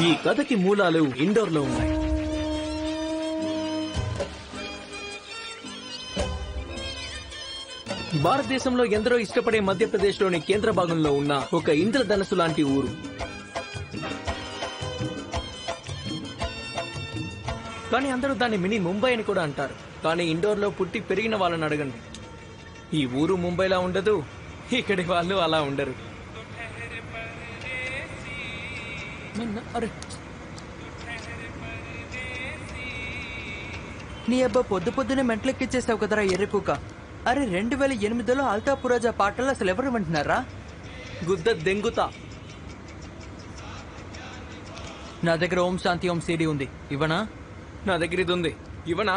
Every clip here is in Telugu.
ఈ కథకి మూలాలు ఇండోర్ లో ఉన్నాయి. భారతదేశంలో ఎందరో ఇష్టపడే మధ్యప్రదేశ్ లోని కేంద్ర భాగంలో ఉన్న ఒక ఇంద్రధనస్సు లాంటి ఊరు. కానీ అందరూ దాన్ని మినీ ముంబై అని కూడా అంటారు. కానీ ఇండోర్ లో పుట్టి పెరిగిన వాళ్ళని అడగండి, ఈ ఊరు ముంబైలా ఉండదు, ఇక్కడి వాళ్ళు అలా ఉండరు. నీ అబ్బా పొద్దు పొద్దునే మెంటలెక్కిచ్చేసావు కదరా ఎర్రికుక. అరే 2008లో అల్తాపురాజా పాటలు అసలు ఎవరు వింటున్నారా? గుద్ద దెంగుతా. నా దగ్గర ఓం శాంతి ఓం సీడీ ఉంది, ఇవ్వనా? నా దగ్గర ఇది ఉంది, ఇవనా?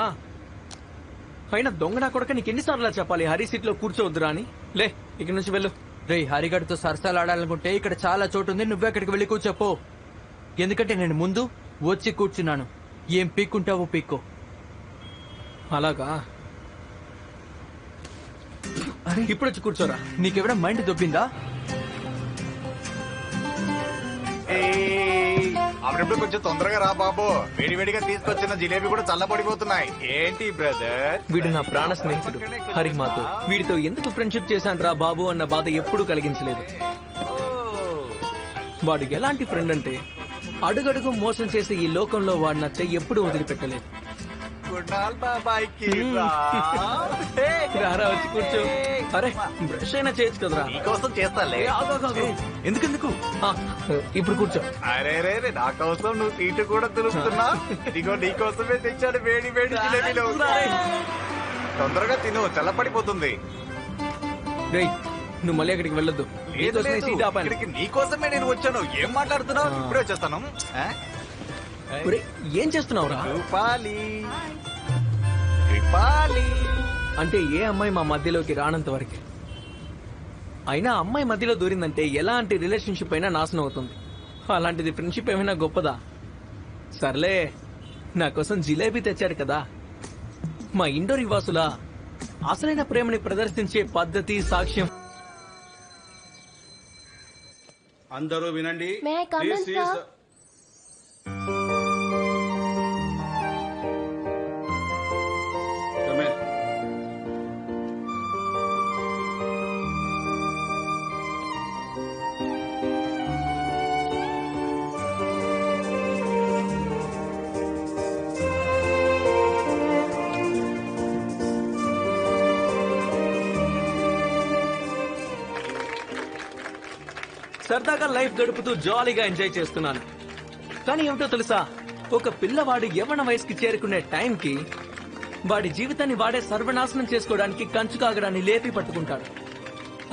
అయినా దొంగ నా కొడుక, నీకు ఎన్నిసార్లు చెప్పాలి హరి సీట్ లో కూర్చోవద్దురా అని? లే, ఇక్కడి నుంచి వెళ్ళు. రే, హరిగడ్తో సరసాలు ఆడాలనుకుంటే ఇక్కడ చాలా చోటు ఉంది, నువ్వే అక్కడికి వెళ్ళి కూర్చోపో. ఎందుకంటే నేను ముందు వచ్చి కూర్చున్నాను. ఏం పీక్కుంటావో పీక్కో. అలాగా? అరే ఇప్పుడు వచ్చి కూర్చోరా. నీకెవడ మైండ్ దొబ్బిందా? అప్పుడప్పుడు కొంచెం తొందరగా రా బాబు, వేడివేడిగా తీసుకొచ్చిన జిలేబీ కూడా చల్లబడిపోతున్నాయి. ఏంటి బ్రదర్? వీడు నా ప్రాణ స్నేహితుడు హరి. మాతో వీడితో ఎందుకు ఫ్రెండ్షిప్ చేశాను రా బాబు అన్న బాధ ఎప్పుడూ కలిగించలేదు. వాడు ఎలాంటి ఫ్రెండ్ అంటే అడుగడుగు మోసం చేసి ఈ లోకంలో వాడు నా చెయ్యి ఎప్పుడూ వదిలిపెట్టలేదు. రారా వచ్చి కూర్చో. అరే బ్రష్ అయినా చేయొచ్చు కదరా. నీకోసం చేస్తాలే. ఎందుకెందుకు? ఇప్పుడు కూర్చో. అరే రే రే, నా కోసం నువ్వు సీటు కూడా తులుస్తున్నా. ఇదిగో నీకోసమే తెచ్చాడు వేడి వేడి జిలేబీలు. తొందరగా తిను, చల్లపడిపోతుంది. రేయ్, నువ్వు మళ్ళీ అక్కడికి వెళ్ళొద్దు. సీట్ ఆపాను. ఇక్కడికి నీకోసమే నేను వచ్చాను. ఏం మాట్లాడుతున్నావు? ఇప్పుడే వచ్చేస్తాను. ఏం చేస్తున్నావురా? కృపాలి కృపాలి అంటే ఏ అమ్మాయి మా మధ్యలోకి రానంత వరకే. అయినా అమ్మాయి మధ్యలో దూరిందంటే ఎలాంటి రిలేషన్షిప్ అయినా నాశనం అవుతుంది. అలాంటిది ఫ్రెండ్షిప్ ఏమైనా గొప్పదా? సర్లే, నా కోసం జిలేబీ తెచ్చాడు కదా. మా ఇండోర్ నివాసుల అసలైన ప్రేమని ప్రదర్శించే పద్ధతి, సాక్ష్యం. అందరూ వినండి. సరదాగా లైఫ్ గడుపుతూ జాలీగా ఎంజాయ్ చేస్తున్నాను. కానీ ఏమిటో తెలుసా, ఒక పిల్లవాడు యవ్వన వయసుకి చేరుకునే టైంకి వాడి జీవితాన్ని వాడే సర్వనాశనం చేసుకోవడానికి కంచు కాగడాన్ని లేపి పట్టుకుంటాడు.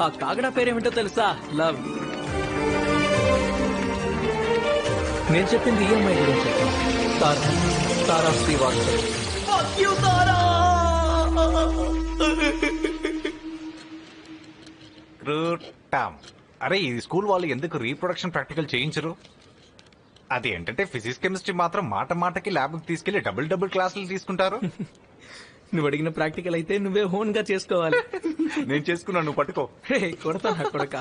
ఆ కాగడా పేరేమిటో తెలుసా? లవ్. నేను చెప్పింది ఈఎంఐ గురించి. తారా శ్రీవాస్తవ్. అరే, ఈ స్కూల్ వాళ్ళు ఎందుకు రీప్రొడక్షన్ ప్రాక్టికల్ చేయించరు? అది ఏంటంటే ఫిజిక్స్ కెమిస్ట్రీ మాత్రం మాట మాటకి ల్యాబ్ తీసుకెళ్లి డబుల్ క్లాసులు తీసుకుంటారు. నువ్వు అడిగిన ప్రాక్టికల్ అయితే నువ్వే హోన్ గా చేసుకోవాలి. నేను చేసుకున్నాను, నువ్వు పట్టుకో. కొడతా నా కొడక.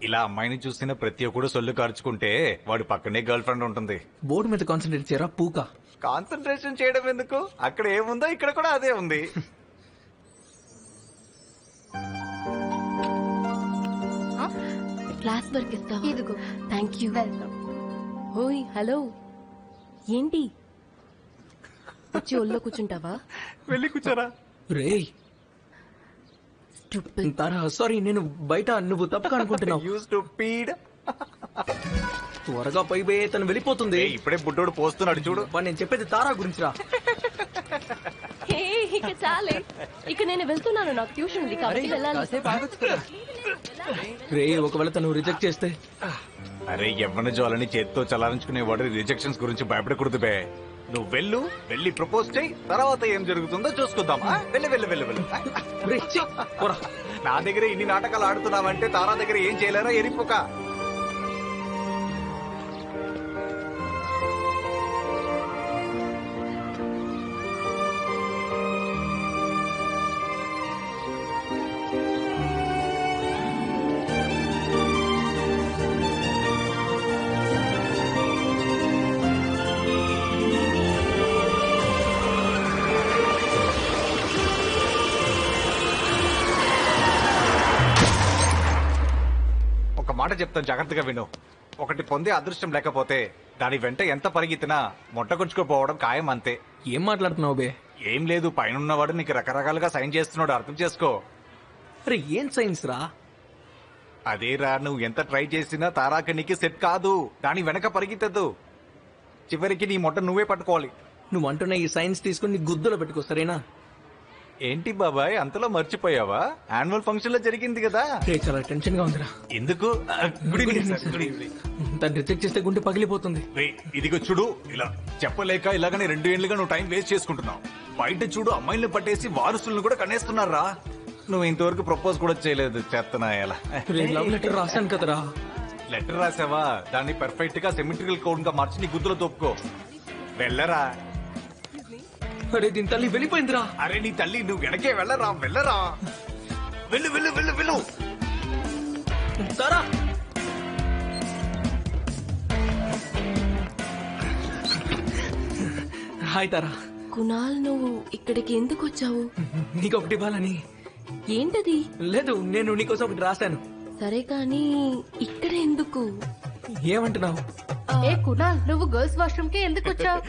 ఇలా అమ్మాయిని చూసిన ప్రతి ఒక్కడు సొల్లు కార్చుకుంటే వాడు పక్కనే గర్ల్ ఫ్రెండ్ ఉంటుంది. బోర్డు మీద కాన్సన్ట్రేట్ చేయరా పూక. కాన్సన్ట్రేషన్ చేయడం ఎందుకు? అక్కడ ఏముందో ఇక్కడ కూడా అదే ఉంది. క్లాస్ వర్క్ ఇస్తావా? ఇదిగో. Thank you. ఓయ్ హలో, ఏంటి వచ్చి ఒళ్ళో కూర్చుంటావా? వెళ్ళి కూర్చోరా. రేయ్ తారా, సారీ, నేను బయట, నువ్వు తప్పక అనుకుంటున్నావు. త్వరగా పైపోయే, తను వెళ్ళిపోతుంది. ఇప్పుడే బుడ్డోడు పోస్తున్నాడు చూడు. నేను చెప్పేది తారా గురించి రా. ఇక చాలే. ఇక నేను వెళ్తున్నాను, నాకు ట్యూషన్ ఉంది అరే కాబట్టి వెళ్ళాలి. కాసేపు ఆగొచ్చు కదా. రే ఒకవేళ తను రిజెక్ట్ చేస్తే అరే యవ్వన జ్వాలని చేత్తో చలారించుకునే వాడు రిజెక్షన్స్ గురించి భయపడకూడదు బే. నువ్వు వెళ్ళి ప్రపోజ్ చేయి, తర్వాత ఏం జరుగుతుందో చూసుకుందాం. వెళ్ళు. రే, ఛీ, పోరా. నా దగ్గర ఇన్ని నాటకాలు ఆడుతున్నావంటే తారా దగ్గర ఏం చేయలేరా ఎరిపోక. ఒక మాట చెప్తాను, జాగ్రత్తగా విను. ఒకటి పొందే అదృష్టం లేకపోతే దాని వెంట ఎంత పరిగెత్తినా మొట్టకొంచుకోపోవడం ఖాయం, అంతే. ఏం మాట్లాడుతున్నావు బే? ఏం లేదు, పైనున్నవాడు నీకు రకరకాలుగా సైన్ చేస్తున్నాడు, అర్థం చేసుకో. అరే ఏం సైన్స్ రా? అదేరా, నువ్వు ఎంత ట్రై చేసినా తారాకి నీకు సెట్ కాదు. దాని వెనక పరిగెత్తద్దు, చివరికి నీ మొట్ట నువ్వే పట్టుకోవాలి. నువ్వు అంటున్న ఈ సైన్స్ తీసుకుని నీ గుద్దులో పెట్టుకో, సరేనా? ఏంటి బాబాయ్ అంతలో మర్చిపోయావా? యాన్యువల్ ఫంక్షన్ లో జరిగింది కదా. రే చాలా టెన్షన్ గా ఉందిరా. ఎందుకు? Good evening sir. Good evening. తను రిజెక్ట్ చేస్తే గుండె పగిలిపోతుంది. ఇదిగో చూడు, ఇలా చెప్పలేక ఇలాగనే 2 ఏళ్లుగా నువ్వు టైం వేస్ట్ చేసుకుంటున్నావు. బయట చూడు, అమ్మాయిలను పట్టేసి వారసులను కూడా కనేస్తున్నారా. నువ్వు ఇంతవరకు ప్రపోజ్ కూడా చేయలేదు, చేస్తున్నా ఎలా? రే లవ్ లెటర్ రాశాను కదరా. లెటర్ రాసావా? దాన్ని పర్ఫెక్ట్ గా సిమెట్రికల్ కోడ్ గా మార్చి నీ గుద్దులో తోపుకో. వెళ్ళరా. అరే దీని తల్లి వెళ్ళిపోయిందిరా. అరే నీ తల్లి, నువ్వు వెనకే వెళ్ళరా. వెళ్ళు. తారా హాయ్ తారా. కునాల్, నువ్వు ఇక్కడికి ఎందుకు వచ్చావు? నీకు ఒకటి ఇవ్వాలని. ఏంటది? లేదు, నేను నీకోసం ఒకటి రాశాను. సరే కానీ ఇక్కడ ఎందుకు? ఏమంటున్నావు? ఏ కునాల్, నువ్వు గర్ల్స్ వాష్రూమ్ కి ఎందుకు వచ్చావు?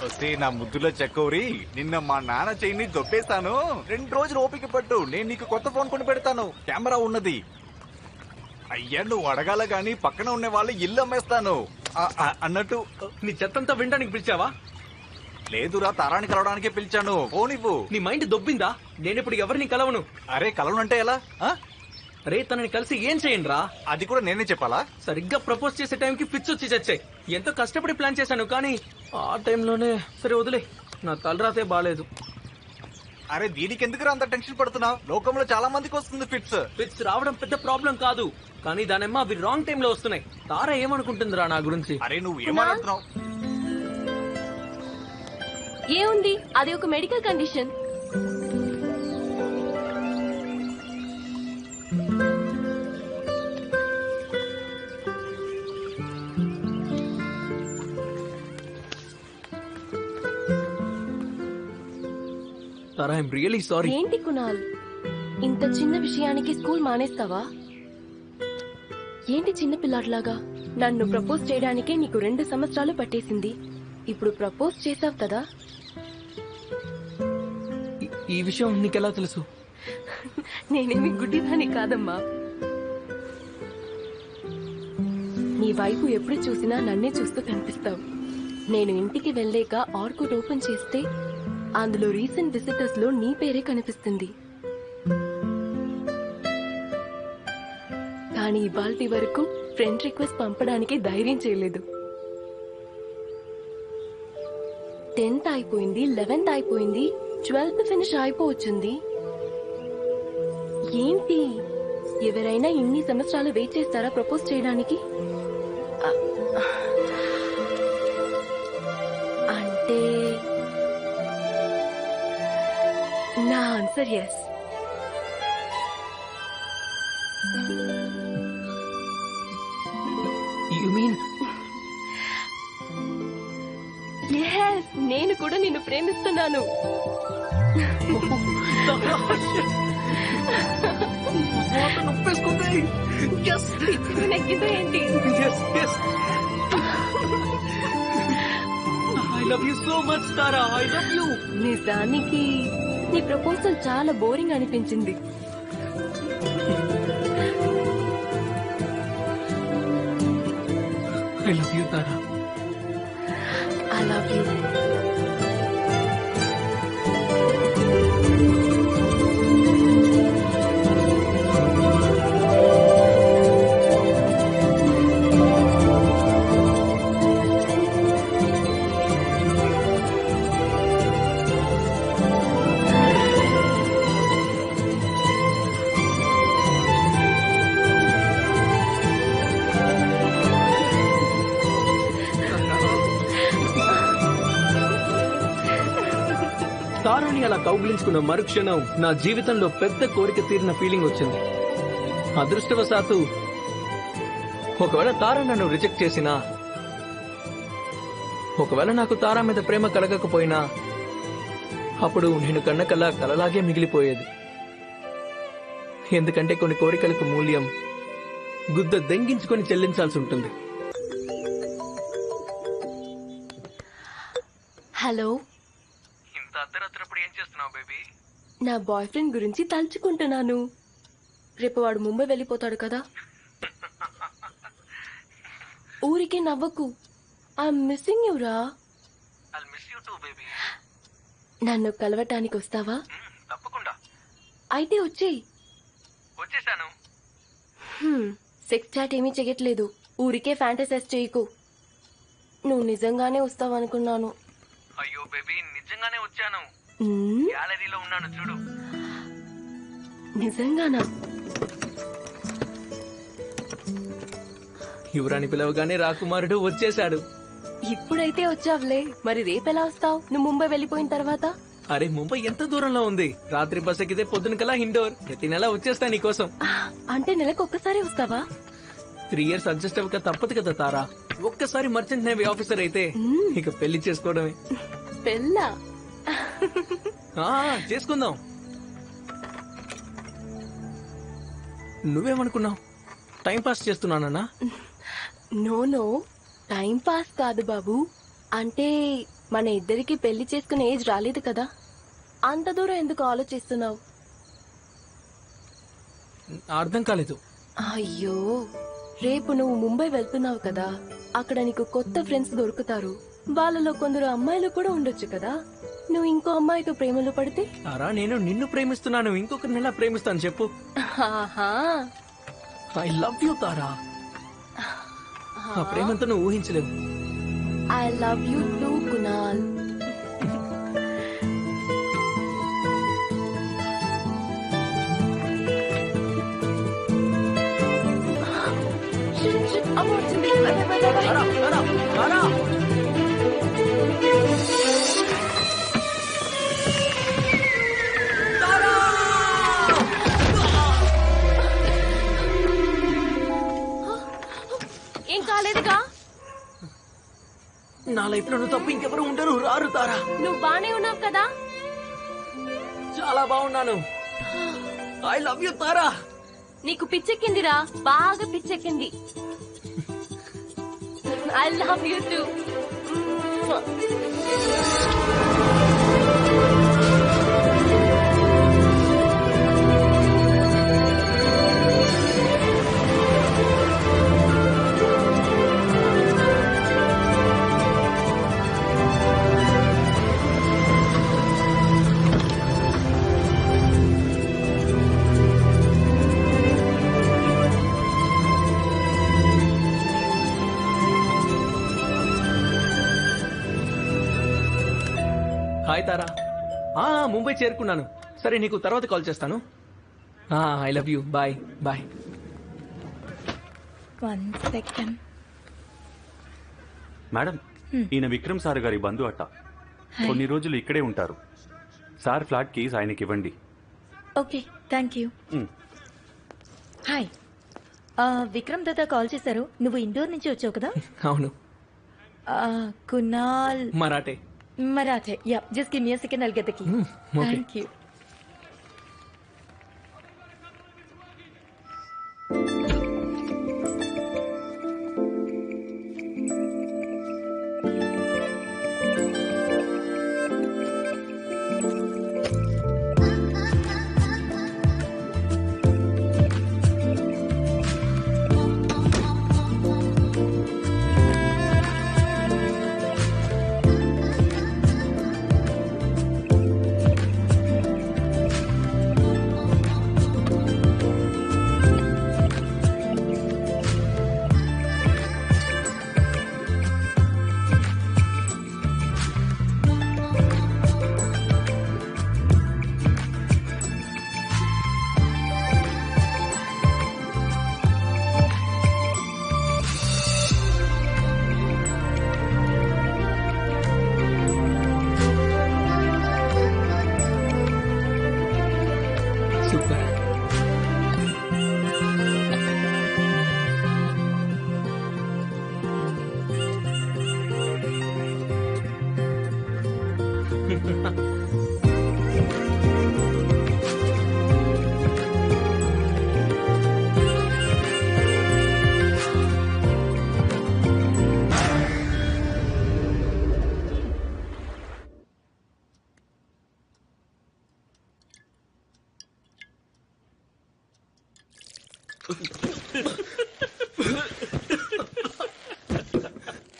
వస్తే నా ముద్దులో చెక్కౌరి, నిన్న మా నాన్న చెయ్యిని దొబ్బేశాను. 2 రోజులు ఓపిక పట్టు, నేను నీకు కొత్త ఫోన్ కొని పెడతాను, కెమెరా ఉన్నది. అయ్యా నువ్వు అడగాల గాని పక్కన ఉన్న వాళ్ళు ఇల్లు అమ్మేస్తాను అన్నట్టు. నీ చెత్తంతా వినడానికి పిలిచావా? లేదురా, తారాన్ని కలవడానికే పిలిచాను. ఫోన్ ఇవ్వు. నీ మైండ్ దొబ్బిందా? నేనిప్పుడు ఎవరిని కలవను. అరే కలవనంటే ఎలా? రే తనని కలిసి ఏం చేయండి రా? అది కూడా నేనే చెప్పాలా? సరిగ్గా ప్రపోజ్ చేసే టైంకి ఫిట్స్ వచ్చి చచ్చాయి. ఎంతో కష్టపడి ప్లాన్ చేశాను కానీ ఆ టైంలోనే. సరే వదిలే, నా తలరాతే బాలేదు. అరే దీనికి ఎందుకు అంత టెన్షన్ పడుతున్నావు? లోకంలో చాలా మందికి వస్తుంది ఫిట్స్. ఫిట్స్ రావడం పెద్ద ప్రాబ్లం కాదు, కానీ దానమ్మా అవి రాంగ్ టైం లో వస్తున్నాయి. తారా ఏమనుకుంటుందిరా నా గురించి? అరే నువ్వు ఏమనుకుంటున్నావు? ఏముంది, అది ఒక medical condition. Tara, I'm really sorry. ఏంటి కునాల్, ఇంత చిన్న విషయానికి స్కూల్ మానేస్తావా? ఏంటి చిన్న పిల్లాడిలాగా? నన్ను ప్రపోజ్ చేయడానికే నీకు 2 సంవత్సరాలు పట్టేసింది. ఇప్పుడు ప్రపోజ్ చేసావు కదా. ఈ విషయం నీకెలా తెలుసు? నేనేమి గుడ్డిదాని కాదమ్మా. నీ వైపు ఎప్పుడు చూసినా నన్నే చూస్తూ కనిపిస్తావు. నేను ఇంటికి వెళ్ళాక ఆర్కుడ్ ఓపెన్ చేస్తే అందులో రీసెంట్ విజిటర్స్ లో నీ పేరే కనిపిస్తుంది. కానీ ఇవాల్టి వరకు ఫ్రెండ్ రిక్వెస్ట్ పంపడానికి ధైర్యం చేయలేదు. 10th అయిపోయింది, 11th అయిపోయింది, 12th ఫినిష్ అయిపోవచ్చుంది. ఏంటి, ఎవరైనా ఇన్ని సంవత్సరాలు వెయిట్ చేస్తారా ప్రపోజ్ చేయడానికి? అంటే నా answer yes. You mean? Yes, నేను కూడా నిన్ను ప్రేమిస్తున్నాను. నెగ్గిందో ఏంటి? I love you so much, Tara. I love you. నిజానికి నీ ప్రపోజల్ చాలా బోరింగ్ అనిపించింది. I love you, Tara. I love you. తారాని అలా కౌగిలించుకున్న మరుక్షణం నా జీవితంలో పెద్ద కోరిక తీరిన ఫీలింగ్ వచ్చింది. అదృష్టవశాత్తు ఒకవేళ తారా నన్ను రిజెక్ట్ చేసినా, ఒకవేళ నాకు తారా మీద ప్రేమ కలగకపోయినా, అప్పుడు నేను కన్న కల కలలాగే మిగిలిపోయేది. ఎందుకంటే కొన్ని కోరికలకు మూల్యం గుద్ద దెంగించుకొని చెల్లించాల్సి ఉంటుంది. హలో, ఇంత అర్ధరాత్రప్పుడు ఏం చేస్తున్నావు బేబీ? నా బాయ్ ఫ్రెండ్ గురించి తలుచుకుంటున్నాను. రేపు వాడు ముంబై వెళ్ళిపోతాడు కదా. ఊరికే నవ్వకు. ఐఎమ్ మిస్సింగ్ యూ రా. I'll miss you too baby. నన్ను కలవటానికి వస్తావా? తప్పకుండా. అయితే వచ్చేయ్. వచ్చేసాను. సెక్స్ చాట్ ఏమీ చెయ్యట్లేదు. ఊరికే ఫ్యాంటసైజ్ చేయకు. నువ్వు నిజంగానే వస్తావనుకున్నాను. అయ్యో బేబీ, నిజంగానే వచ్చాను. మ్మ్? గ్యాలరీలో ఉన్నాను చూడు. నిజంగానా? యువరాణి పిలవగానే రాకుమారుడు వచ్చేశాడు. ఇప్పుడైతే వచ్చావులే, మరి రేపెలా వస్తావు? నువ్వు ముంబై వెళ్ళిపోయిన తర్వాత? అరే, ముంబై ఎంత దూరంలో ఉంది? రాత్రి బస్ ఎక్కితే పొద్దున కల్లా ఇండోర్. ప్రతి నెల వచ్చేస్తా నీకోసం. అంటే నెలకు ఒక్కసారి వస్తావా? 3 years అడ్జస్ట్ అవ్వక తప్పదు కదా తారా. ఒక్కసారి మర్చెంట్ నేవీ ఆఫీసర్ అయితే ఇక పెళ్లి చేసుకోవడమే. పెళ్ళా? చేసుకుందాం. నువ్వేమనుకున్నావు? టైం పాస్ చేస్తున్నానన్నా? నో, టైం పాస్ కాదు బాబు. అంటే మన ఇద్దరికి పెళ్లి చేసుకునే ఏజ్ రాలేదు కదా. అంత దూరం ఎందుకు ఆలోచిస్తున్నావు? అర్థం కాలేదు. అయ్యో, రేపు నువ్వు ముంబై వెళ్తున్నావు కదా. అక్కడ నీకు కొత్త ఫ్రెండ్స్ దొరుకుతారు. వాళ్ళలో కొందరు అమ్మాయిలు కూడా ఉండొచ్చు కదా. నువ్వు ఇంకో అమ్మాయితో ప్రేమలో పడితే? తారా, నేను నిన్ను ప్రేమిస్తున్నాను. ఇంకొకరిని ఎలా ప్రేమిస్తాను చెప్పు? ఆహా, ఐ లవ్ యూ తారా. ఆ ప్రేమంతా నువ్వు ఊహించలేవు. I love you too Kunal. అమ్మ వచ్చింది. తారా, తారా, తారా. ఏం కాలేదుగా? నా లైఫ్ లో నువ్వు తప్ప ఇంకెవరు ఉండరు. రారు తారా. నువ్వు బానే ఉన్నావు కదా. చాలా బాగున్నాను. I love you Tara. నీకు పిచ్చెక్కిందిరా, బాగా పిచ్చెక్కింది. I love you too. Hi Tara. Mumbai చేరుకున్నాను. సరే, నీకు తర్వాత కాల్ చేస్తాను. I love you. Bye bye. 1 second. Madam, ఈయన విక్రమ్ సార్ గారి బంధు అట్ట. కొన్ని రోజులు ఇక్కడే ఉంటారు. సార్ ఫ్లాట్ కీస్ ఆయనకి ఇవ్వండి. Okay, thank you. Hi, Vikram Dada call చేశారు. నువ్వు ఇండోర్ నుంచి వచ్చావు కదా? అవును. Kunal Marathe. Marathe. Yeah, just give me a second, I'll get the key. okay. Thank you.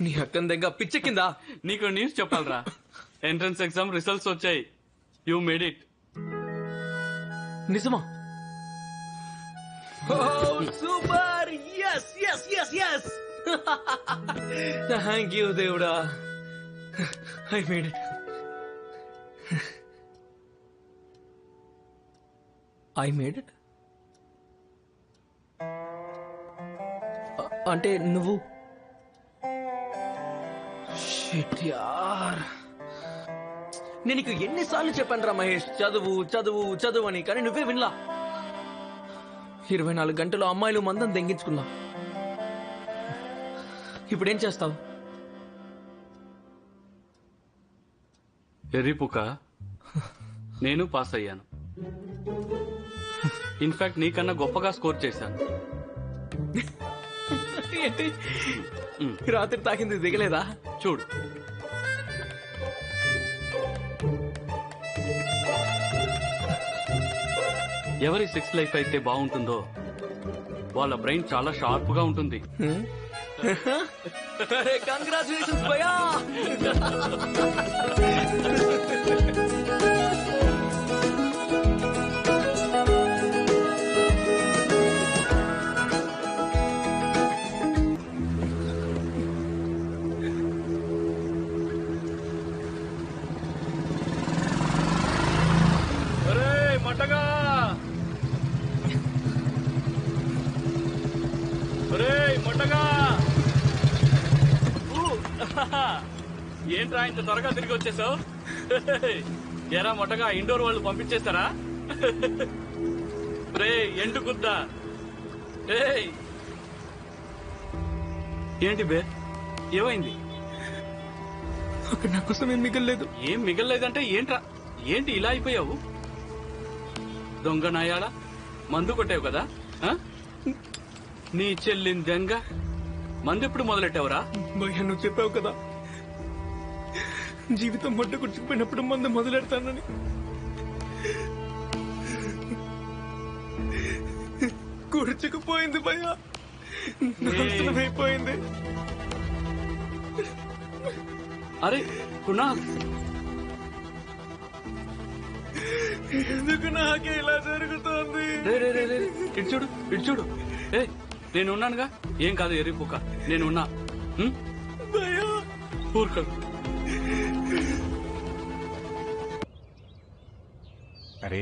నీ అక్కన దగ్గర పిచ్చెక్కిందా? నీకు న్యూస్ చెప్పాలరా, ఎంట్రన్స్ ఎగ్జామ్ రిజల్ట్స్ వచ్చాయి. You made it. నిజమా? Super! Yes yes yes yes! Thank you దేవుడా, I made it. I made it అంటే నువ్వు షిట్ యార్, నేను నీకు ఎన్నిసార్లు చెప్పాను రా మహేష్, చదువు చదువు చదువు అని, కానీ నువ్వే వినలా. 24 గంటలు అమ్మాయిలు మందం దెంగించుకున్నా. ఇప్పుడేం చేస్తావు? ఎర్రిపుక, నేను పాస్ అయ్యాను. ఇన్ఫాక్ట్ నీకన్నా గొప్పగా స్కోర్ చేశాను. ఏంటి రాత్రి తాకింది దిగలేదా? చూడు. ఎవరి సెక్స్ లైఫ్ అయితే బాగుంటుందో వాళ్ళ బ్రెయిన్ చాలా షార్ప్ గా ఉంటుంది. కంగ్రాచులేషన్స్ భయ్యా. మొట్టగా మొట్టగా ఏంట్రా ఇంత త్వరగా తిరిగి వచ్చేసావు? ఎరా మొట్టగా ఇండోర్ వాళ్ళు పంపించేస్తారా? రే ఎండు కుద్దా, ఏంటి బే, ఏమైంది? అక్కడ నా కోసం ఏం మిగలలేదు. ఏం మిగలలేదంటే ఏంట్రా, ఏంటి ఇలా అయిపోయావు? దొంగ నాయాల మందు కొట్టావు కదా? ఆ? నీ చెల్లిన దెంగ మందు ఎప్పుడు మొదలెట్టావురా? భయ్యా నువ్వు చెప్పావు కదా జీవితం మొట్ట గుర్చుకుపోయినప్పుడు మందు మొదలెడతానని. గుర్చుకుపోయింది భయ్యా, నాశనమైపోయింది. అరే కునాల్, ఎందుకు నాకే ఇలా జరుగుతోంది? రే రే రే రే, ఇటు చూడు ఇటు చూడు. ఏ నేనున్నానుగా, ఏం కాదు ఎర్రిపుక, నేనున్నా. భయ్యా ఊరుకో. అరే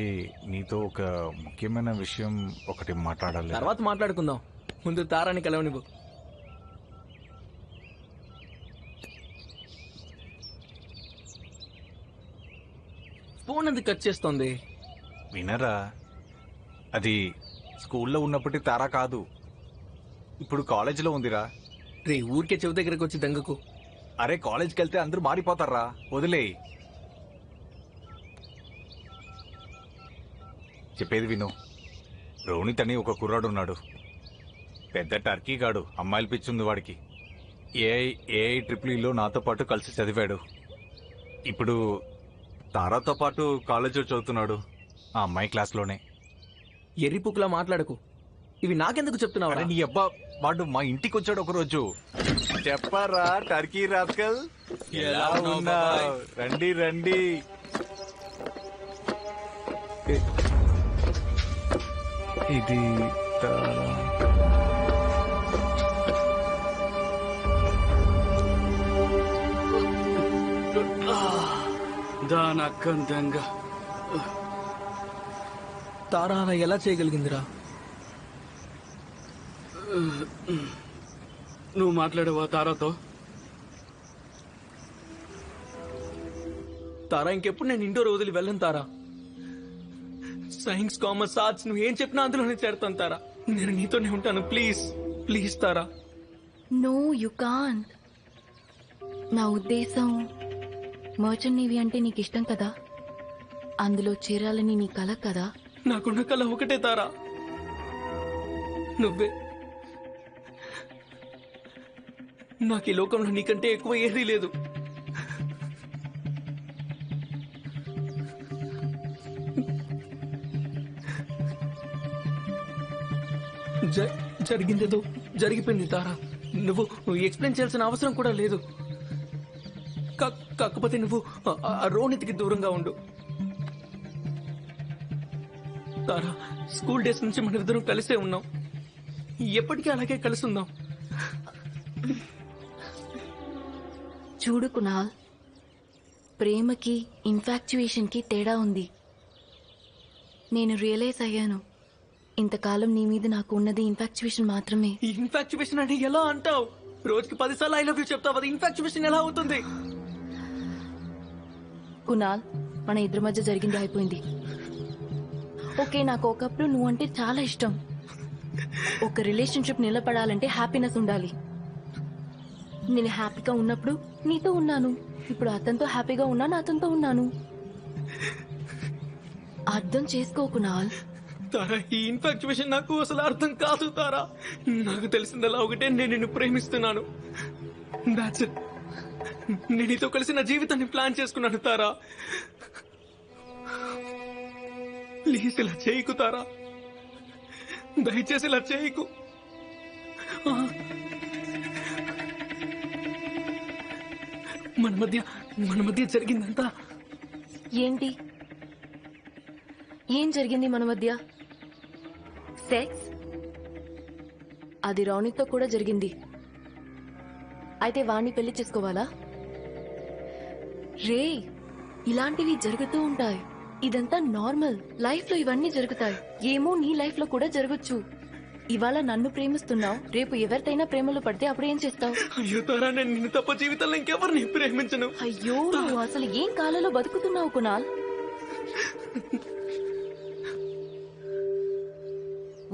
నీతో ఒక ముఖ్యమైన విషయం ఒకటి మాట్లాడాలి. తర్వాత మాట్లాడుకుందాం, ముందు తారాని కలవనివ్వు. ఫోన్ ఎందుకు కట్ చేస్తోంది? వినరా, అది స్కూల్లో ఉన్నప్పటి తారా కాదు, ఇప్పుడు కాలేజీలో ఉందిరా. రే ఊరికే చెవి దగ్గరకు వచ్చి దంగకు. అరే కాలేజ్కి వెళ్తే అందరూ మారిపోతారా, వదిలే. చెప్పేది విను. రోనిత్ అని ఒక కుర్రాడు ఉన్నాడు, పెద్ద టర్కీ గాడు, అమ్మాయిలు పిచ్చుంది వాడికి. ఏఐ ట్రిపుల్లో నాతో పాటు కలిసి చదివాడు. ఇప్పుడు తారాతో పాటు కాలేజీలో చదువుతున్నాడు, ఆ అమ్మాయి క్లాస్లోనే. ఎర్రిపుకులా మాట్లాడకు, ఇవి నాకెందుకు చెప్తున్నావు? అరే నీ అబ్బా, వాడు మా ఇంటికి వచ్చాడు ఒక రోజు. చెప్పరా టర్కీ రాస్కల్, ఎలా ఉన్నావ్? రండి రండి. ఇది దానక్కం దెంగ. తారా అలా ఎలా చేయగలిగిందిరా? నువ్వు మాట్లాడేవా తారాతో? తారా ఇంకెప్పుడు నేను ఇండోర్ వదిలి వెళ్ళను తారా. సైన్స్, కామర్స్, ఆర్ట్స్ నువ్వు ఏం చెప్పినా అందులోనే చేరుతాను తారా. నేను నీతోనే ఉంటాను, please please Tara. No you can't. నా ఉద్దేశం మర్చెంట్ నేవీ అంటే నీకు ఇష్టం కదా, అందులో చేరాలని నీ కల కదా. నాకున్న కళ ఒకటే తారా, నువ్వే. నాకు ఈ లోకంలో నీకంటే ఎక్కువ ఏదీ లేదు. జరిగిందేదో జరిగిపోయింది తారా, నువ్వు ఎక్స్ప్లెయిన్ చేయాల్సిన అవసరం కూడా లేదు. కాకపోతే నువ్వు ఆ రోనితికి దూరంగా ఉండు. తారా, స్కూల్ డేస్ నుంచి మన ఇద్దరం కలిసే ఉన్నాం. ఎప్పటికీ అలాగే కలిసి ఉందాం. చూడు కునాల్, ప్రేమకి ఇన్ఫాక్చుయేషన్ కి తేడా ఉంది. నేను రియలైజ్ అయ్యాను, ఇంతకాలం నీ మీద నాకు ఉన్నది ఇన్ఫాక్చుయేషన్ మాత్రమే. ఇన్ఫాక్చుయేషన్ అని ఎలా అంటావు? రోజుకి 10 సార్లు ఐ లవ్ యూ చెప్తావు, అది ఇన్ఫాక్చుయేషన్ ఎలా అవుతుంది? కునాల్, మన ఇద్దరి మధ్య జరిగింది అయిపోయింది. ఓకే, నాకు ఒకప్పుడు నువ్వంటే చాలా ఇష్టం. ఒక రిలేషన్షిప్ నిలబడాలంటే హ్యాపీనెస్ ఉండాలి. నేను హ్యాపీగా ఉన్నప్పుడు నీతో ఉన్నాను, ఇప్పుడు అతనితో హ్యాపీగా ఉన్నాను, అతనితో ఉన్నాను. అర్థం చేసుకో కునాల్. తారా, ఈ ఇన్ఫాక్చుయేషన్ నాకు అసలు అర్థం కాదు తారా. నాకు తెలిసిందలా ఒకటే, నేను నిన్ను ప్రేమిస్తున్నాను. That's it. నేను నీతో కలిసి నా జీవితాన్ని ప్లాన్ చేసుకున్నాను తారా. ప్లీజ్ ఇలా చేయకు తారా, దయచేసి ఇలా చేయకు. మన మధ్య జరిగిందంతా ఏంటి? ఏం జరిగింది మన మధ్య? సెక్స్? అది రౌనీతో కూడా జరిగింది. అయితే వాణ్ణి పెళ్లి చేసుకోవాలా? రే, ఇలాంటివి జరుగుతూ ఉంటాయి. ఇదంతా నార్మల్. లైఫ్ లో ఇవన్నీ జరుగుతాయి. ఏమో నీ లైఫ్ లో కూడా జరగచ్చు. ఇవాళ నన్ను ప్రేమిస్తున్నావు, రేపు ఎవరితైనా ప్రేమలో పడితే అప్పుడు ఏం చేస్తావు? అయ్యో తారా, నేను నిన్ను తప్ప జీవితంలో ఇంకెవరిని ప్రేమించను. అయ్యో, నువ్వు అసలు ఏం కాలంలో బతుకుతున్నావు Kunal?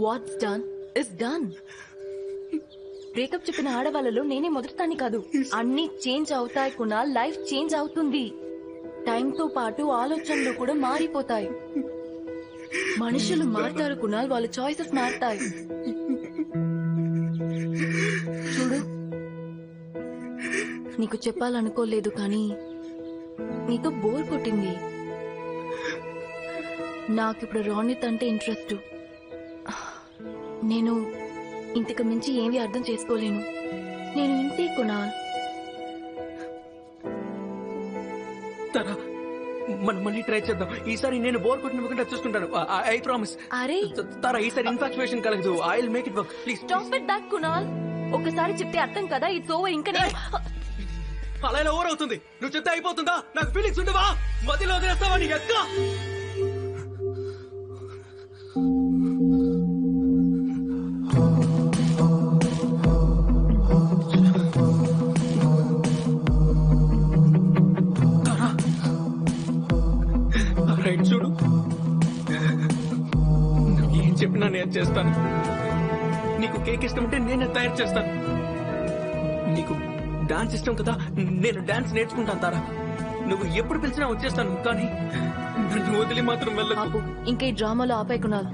What's done is done. Breakup చెప్పిన ఆడవాళ్ళలో నేనే మొదటిదాన్ని కాదు. అన్ని చేంజ్ అవుతాయి కునాల్, లైఫ్ చేంజ్ అవుతుంది. టైంతో పాటు ఆలోచనలు కూడా మారిపోతాయి. మనుషులు మారుతారు కునాల్, వాళ్ళ చాయిసెస్ మారుతాయి. చూడు, నీకు చెప్పాలనుకోలేదు కానీ నీతో బోర్ కొట్టింది. నాకిప్పుడు రోనిత్ అంటే ఇంట్రెస్ట్. నేను ఇంతకు మించి ఏమీ అర్థం చేసుకోలేను. నేను ఇంతే కునాల్. తారా, మనం మళ్ళీ ట్రై చేద్దాం. ఈసారి నేను బోర్ కొట్టినకుండా చూసుకుంటాను. I promise. అరే తారా, ఈసారి ఇన్ఫాక్చుయేషన్ కలగదు. I will make it work. Please stop it that Kunal. ఒకసారి చెప్తే అర్థం కదా, ఇట్స్ ఓవర్. ఇంకా నేను అలా ఇలా ఓవర్ అవుతుంది. నువ్వు చెప్తే అయిపోతుందా? నాకు ఫీలింగ్స్ ఉండవా? మధ్యలో వదిలేస్తావా నీ అక్క? రైట్, చూడు, ఏం చెప్పినా నేను చేస్తాను. నీకు కేక్ ఇష్టం ఉంటే నేనే తయారు చేస్తాను. నీకు డాన్స్ ఇష్టం కదా, నేను డాన్స్ నేర్చుకుంటాను తారా. నువ్వు ఎప్పుడు పిలిచినా వచ్చేస్తాను, కానీ నన్ను వదిలి మాత్రం వెళ్ళకు. ఇంకా ఈ డ్రామాలో ఆపే Kunal.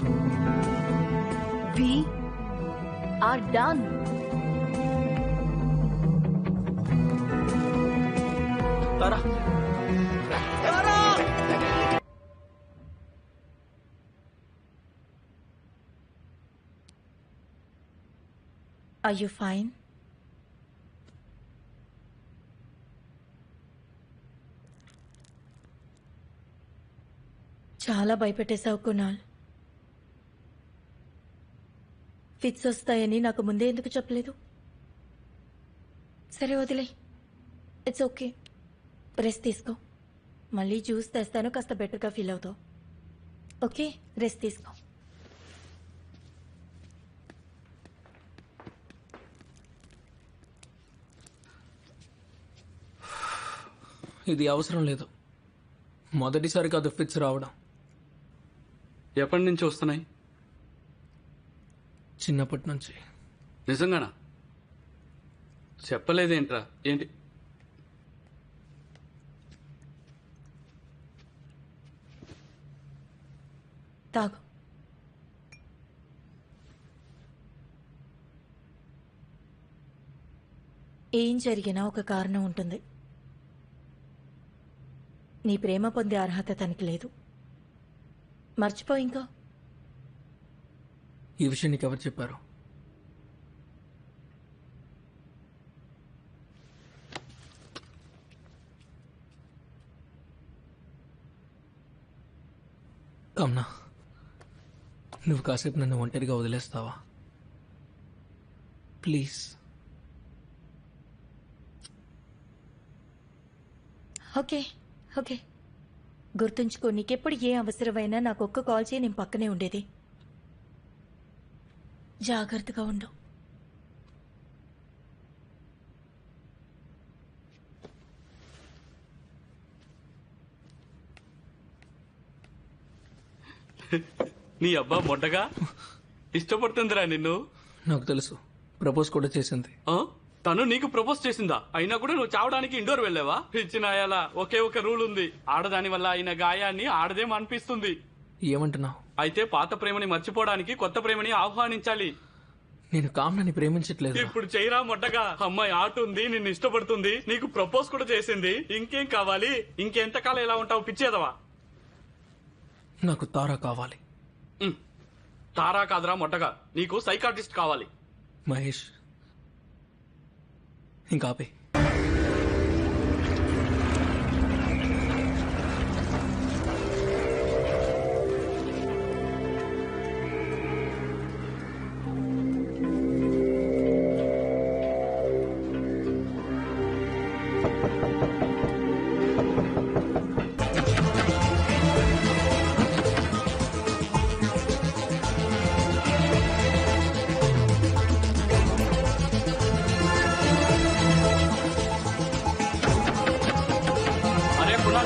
We are done. Tara, Tara! Are you fine? చాలా భయపెట్టేశావు కునాల్. ఫిట్స్ వస్తాయని నాకు ముందే ఎందుకు చెప్పలేదు? సరే వదిలే, ఇట్స్ ఓకే. రెస్ట్ తీసుకో. మళ్ళీ జ్యూస్ తెస్తాను, కాస్త బెటర్గా ఫీల్ అవుతావు. ఓకే, రెస్ట్ తీసుకో. ఇది అవసరం లేదు. మొదటిసారి కాదు ఫిట్స్ రావడం. ఎప్పటి నుంచి వస్తున్నాయి? చిన్నప్పటి నుంచి. నిజంగానా? చెప్పలేదేంట్రా? ఏంటి? తాగు. ఏం జరిగినా ఒక కారణం ఉంటుంది. నీ ప్రేమ పొందే అర్హత తనకి లేదు. మర్చిపో. ఇంకా ఈ విషయం నీకు ఎవరు చెప్పారు? కమ్నా, నువ్వు కాసేపు నన్ను ఒంటరిగా వదిలేస్తావా? ప్లీజ్. ఓకే ఓకే, గుర్తుంచుకో, నీకెప్పుడు ఏ అవసరమైనా నాకు ఒక్క కాల్ చేయి, నేను పక్కనే ఉండేది. జాగ్రత్తగా ఉండు. నీ అబ్బా మొట్టగా ఇష్టపడుతుందిరా నిన్ను. నాకు తెలుసు, ప్రపోజ్ కూడా చేసింది. ఆ? తను నీకు ప్రపోజ్ చేసిందా? అయినా కూడా నువ్వు చావడానికి ఇండోర్ వెళ్ళావా? పిచ్చిన అయ్యాలా, ఒకే ఒక రూల్ ఉంది, ఆడదాని వల్ల అయిన గాయాన్ని ఆడదేం అనిపిస్తుంది. ఏమంటున్నావు? అయితే పాత ప్రేమని మర్చిపోవడానికి కొత్త ప్రేమని ఆహ్వానించాలి. నేను కామ్నని ప్రేమించట్లేదు. ఇప్పుడు చేయరా మొట్టగా. అమ్మాయి ఆట ఉంది, నిన్ను ఇష్టపడుతుంది, నీకు ప్రపోజ్ కూడా చేసింది. ఇంకేం కావాలి? ఇంకెంతకాలం ఎలా ఉంటావు పిచ్చేదవా? నాకు తారా కావాలి. తారా కాదురా మొట్టగా, నీకు సైకాట్రిస్ట్ కావాలి. మహేష్, ఇంకా ఆపే.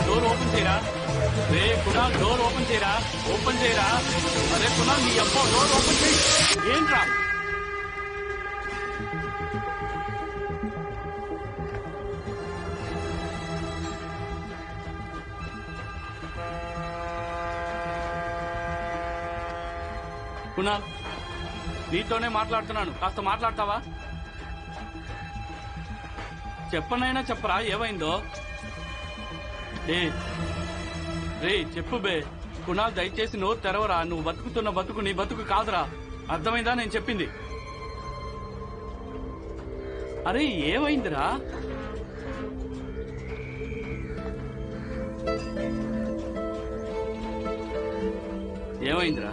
డోర్ ఓపెన్ చేయరా రే కుణాల్, డోర్ ఓపెన్ చేయరా, ఓపెన్ చేయరా. అరే కుణాల్, నీ అబ్బా డోర్ ఓపెన్ చేయి. ఏంట్రా? కుణాల్, నీతోనే మాట్లాడుతున్నాను, కాస్త మాట్లాడతావా? చెప్పనైనా చెప్పరా, ఏమైందో? రే చెప్పు బే. కుణాల్, దయచేసి నోరు తెరవరా. నువ్వు బతుకుతున్న బతుకు నీ బతుకు కాదురా, అర్థమైందా నేను చెప్పింది? అరే ఏమైందిరా? ఏమైందిరా?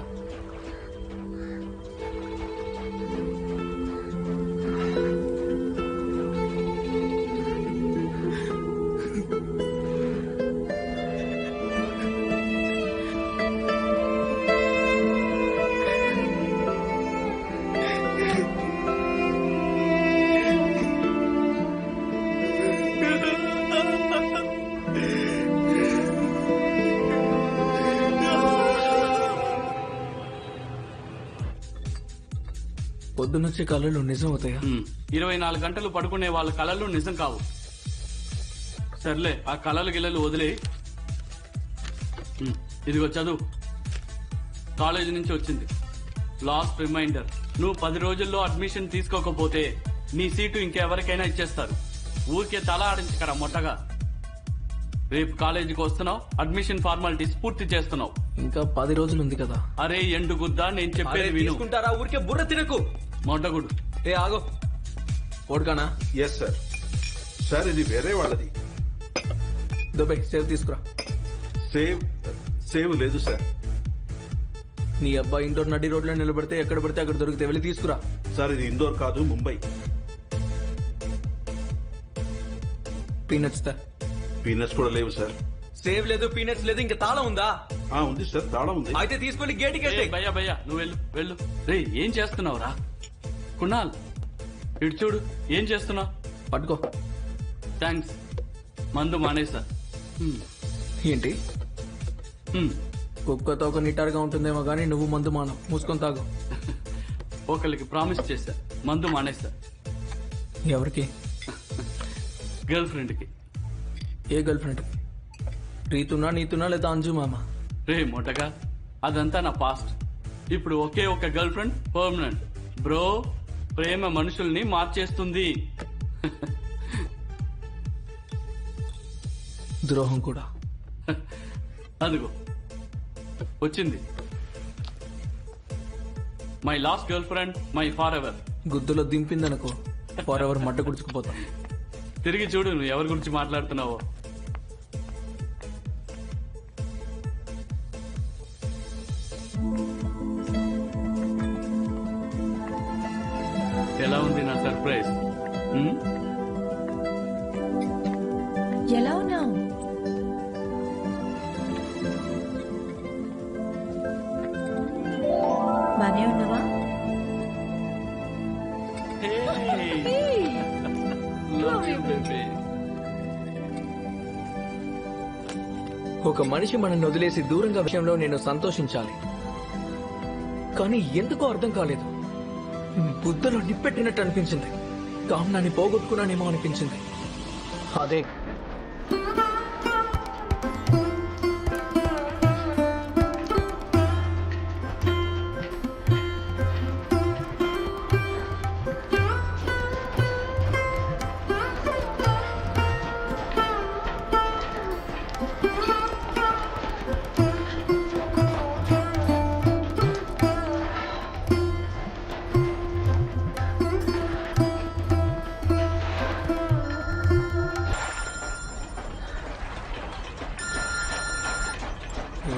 పొద్దునొచ్చే కళలు నిజం అవుతాయా? 24 గంటలు పడుకునే వాళ్ళ కళలు నిజం కావు. సర్లే, ఆ కళలు గిల్లలు వదిలే. ఇదిగో చదువు. కాలేజీ నుంచి వచ్చింది. లాస్ట్ రిమైండర్, నువ్వు 10 రోజుల్లో అడ్మిషన్ తీసుకోకపోతే నీ సీటు ఇంకెవరికైనా ఇచ్చేస్తారు. ఊరికే తల ఆడించకరా మొట్టగా. రేపు కాలేజీకి వస్తున్నావు, అడ్మిషన్ ఫార్మాలిటీస్ పూర్తి చేస్తున్నావు. ఇంకా 10 రోజులు ఉంది కదా. అరే ఎండు గుద్దా, నేను చెప్పేది విను. తీసుకుంటారా? ఊరికే బుర్ర తినకు. మొట్టగుడు. ఏ ఆగో, ఓడుకానా? Yes sir. సార్ ఇది వేరే వాళ్ళది. దుబాయ్ సేవ్ తీసుకురా. సేవ్ లేదు సార్. నీ అబ్బాయి ఇండోర్ నడి రోడ్లో నిలబడితే ఎక్కడ పడితే అక్కడ దొరికితే వెళ్ళి తీసుకురా. సార్ ఇది ఇండోర్ కాదు, ముంబై. పీనట్స్ తా. పీనట్స్ కూడా లేవు సార్. సేవ్ లేదు, పీనట్స్ లేదు, ఇంకా తాళం ఉందా? ఉంది సార్, తాళం ఉంది. అయితే తీసుకెళ్లి గేట్కి ఏ, భయ్యా భయ్యా నువ్వు వెళ్ళు వెళ్ళు. రే ఏం చేస్తున్నావురా? కుణాల్ ఇటు చూడు, ఏం చేస్తున్నావు? పట్టుకో. థ్యాంక్స్. మందు మానేసా. ఏంటి? కుక్కతో ఒక నిటారుగా ఉంటుందేమో గానీ నువ్వు మందు మానవు. మూసుకొని తాగు. ఒకరికి ప్రామిస్ చేశా, మందు మానేస్తా. ఎవరికి? గర్ల్ ఫ్రెండ్ కి. ఏ గర్ల్ ఫ్రెండ్? రీతునా, నీతునా, లేదా అంజు మామ? రే మొట్టగా, అదంతా నా పాస్ట్. ఇప్పుడు ఒకే ఒక గర్ల్ ఫ్రెండ్ పర్మనెంట్. బ్రో, ప్రేమ మనుషుల్ని మార్చేస్తుంది. ద్రోహం కూడా. అదిగో వచ్చింది. My last girl friend, my forever. గుద్దులో దింపిందనుకో, ఫర్ ఎవర్ మడ్డ గుడుచుకుపోతా. తిరిగి చూడు నువ్వు ఎవరి గురించి మాట్లాడుతున్నావో. ఎలా ఉన్నావు? బానే ఉన్నావా? ఒక మనిషి మనల్ని వదిలేసి దూరంగా విషయంలో నేను సంతోషించాలి, కానీ ఎందుకో అర్థం కాలేదు. బుద్ధలో నిప్పెట్టినట్టు అనిపించింది. కామనాన్ని పోగొట్టుకున్నానేమో అనిపించింది. అదే